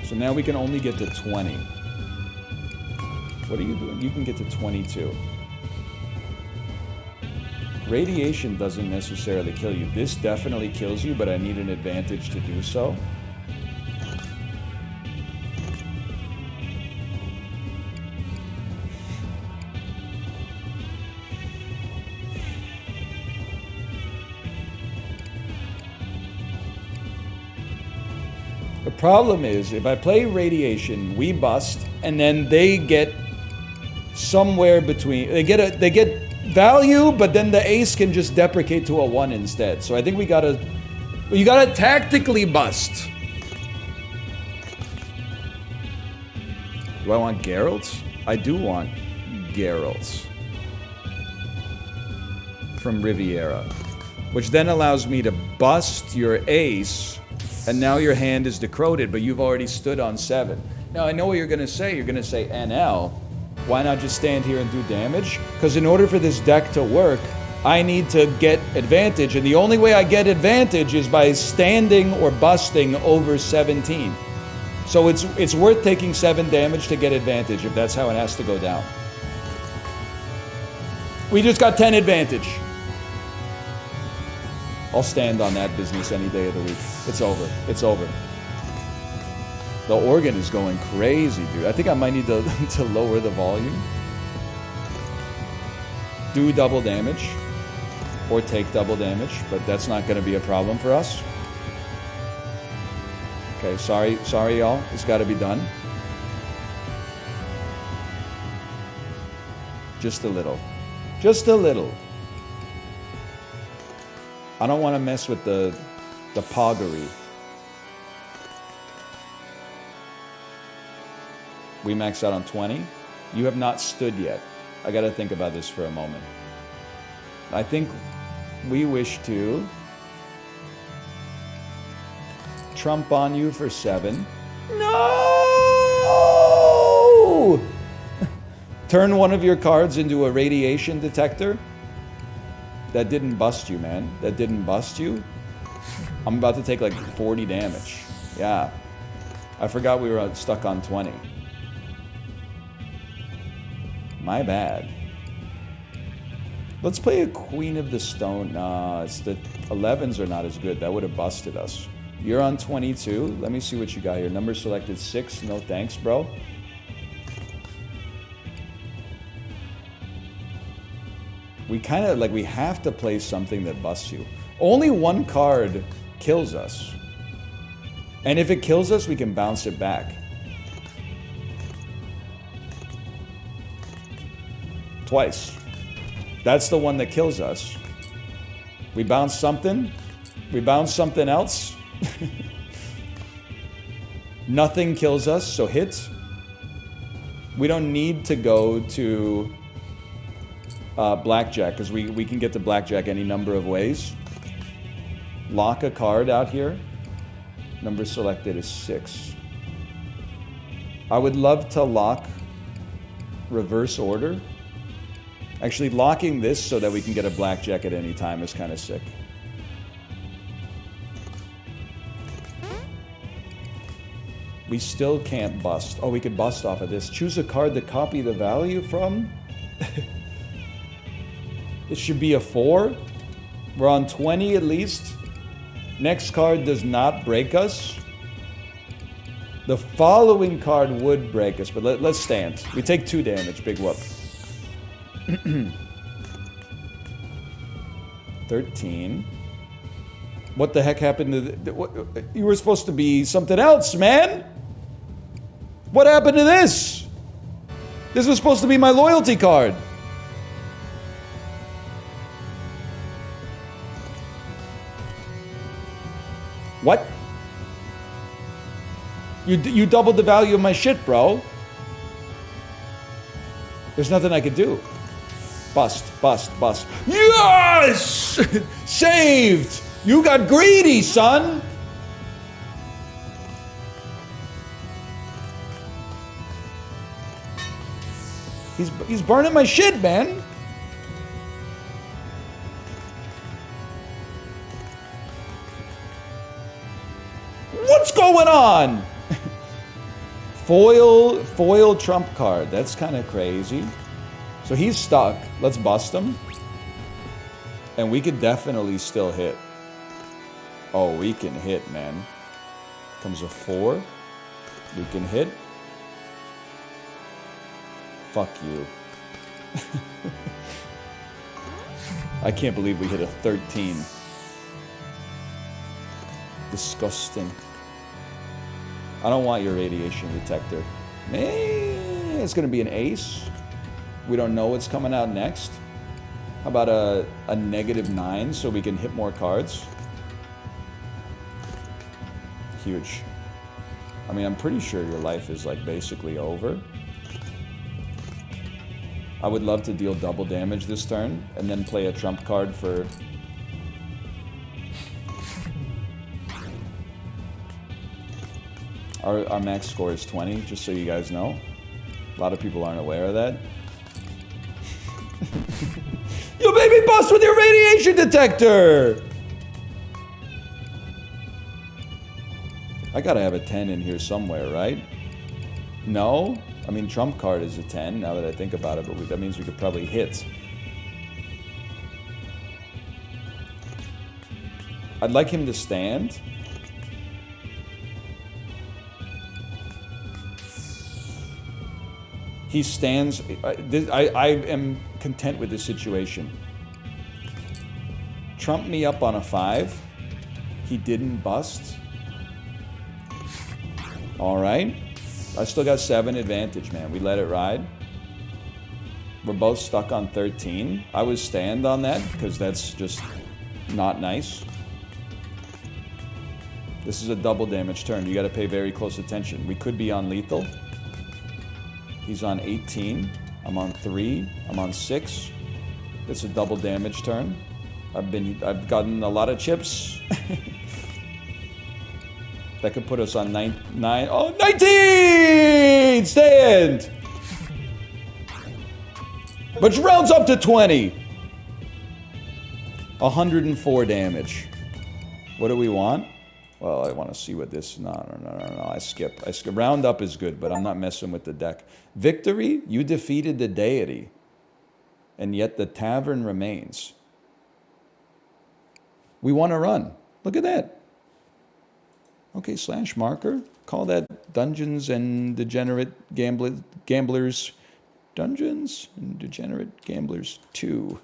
So now we can only get to 20. What are you doing? You can get to 22. Radiation doesn't necessarily kill you. This definitely kills you, but I need an advantage to do so. The problem is, if I play Radiation, we bust, and then they get somewhere between. They get value, but then the ace can just deprecate to a 1 instead. So I think you gotta tactically bust. Do I want Geralt's? I do want Geralt's from Riviera, which then allows me to bust your ace. And now your hand is decroded, but you've already stood on 7. Now, I know what you're going to say. You're going to say, NL, why not just stand here and do damage? Because in order for this deck to work, I need to get advantage. And the only way I get advantage is by standing or busting over 17. So it's worth taking 7 damage to get advantage if that's how it has to go down. We just got 10 advantage. I'll stand on that business any day of the week. It's over. It's over. The organ is going crazy, dude. I think I might need to lower the volume. Do double damage. Or take double damage. But that's not going to be a problem for us. Okay, sorry y'all. It's got to be done. Just a little. Just a little. I don't want to mess with the poggery. We maxed out on 20. You have not stood yet. I got to think about this for a moment. I think we wish to trump on you for 7. No! Turn one of your cards into a radiation detector. That didn't bust you, man. That didn't bust you. I'm about to take like 40 damage. Yeah. I forgot we were stuck on 20. My bad. Let's play a Queen of the Stone. Nah, it's the 11s are not as good. That would have busted us. You're on 22. Let me see what you got here. Number selected 6. No thanks, bro. We kind of, we have to play something that busts you. Only one card kills us. And if it kills us, we can bounce it back. Twice. That's the one that kills us. We bounce something. We bounce something else. Nothing kills us, so hit. We don't need to go to blackjack, because we can get to blackjack any number of ways. Lock a card out here. Number selected is 6. I would love to lock reverse order. Actually, locking this so that we can get a blackjack at any time is kind of sick. We still can't bust. Oh, we could bust off of this. Choose a card to copy the value from. It should be a 4. We're on 20 at least. Next card does not break us. The following card would break us, but let's stand. We take 2 damage. Big whoop. 13. What the heck happened to you were supposed to be something else, man. What happened to this? This was supposed to be my loyalty card. What? You doubled the value of my shit, bro. There's nothing I could do. Bust, bust, bust. Yes! Saved! You got greedy, son! He's burning my shit, man. What's going on? Foil trump card. That's kind of crazy. So he's stuck. Let's bust him. And we could definitely still hit. Oh, we can hit, man. Comes a 4. We can hit. Fuck you. I can't believe we hit a 13. Disgusting. I don't want your radiation detector. Man, it's gonna be an ace. We don't know what's coming out next. How about a -9 so we can hit more cards? Huge. I mean, I'm pretty sure your life is like basically over. I would love to deal double damage this turn and then play a trump card for... Our max score is 20, just so you guys know. A lot of people aren't aware of that. You made me bust with your radiation detector! I gotta have a 10 in here somewhere, right? No? I mean, trump card is a 10, now that I think about it, but that means we could probably hit. I'd like him to stand. He stands... I am content with this situation. Trump me up on a 5. He didn't bust. Alright. I still got 7 advantage, man. We let it ride. We're both stuck on 13. I would stand on that, because that's just not nice. This is a double damage turn. You gotta pay very close attention. We could be on lethal. He's on 18. I'm on 3. I'm on 6. It's a double damage turn. I've gotten a lot of chips. That could put us on 9. Oh, 19! Stand! Which rounds up to 20. 104 damage. What do we want? Well, I want to see what this... No. I skip. Round up is good, but I'm not messing with the deck. Victory? You defeated the deity. And yet the tavern remains. We want to run. Look at that. Okay, / marker. Call that Dungeons and Degenerate Gamblers. Dungeons and Degenerate Gamblers 2.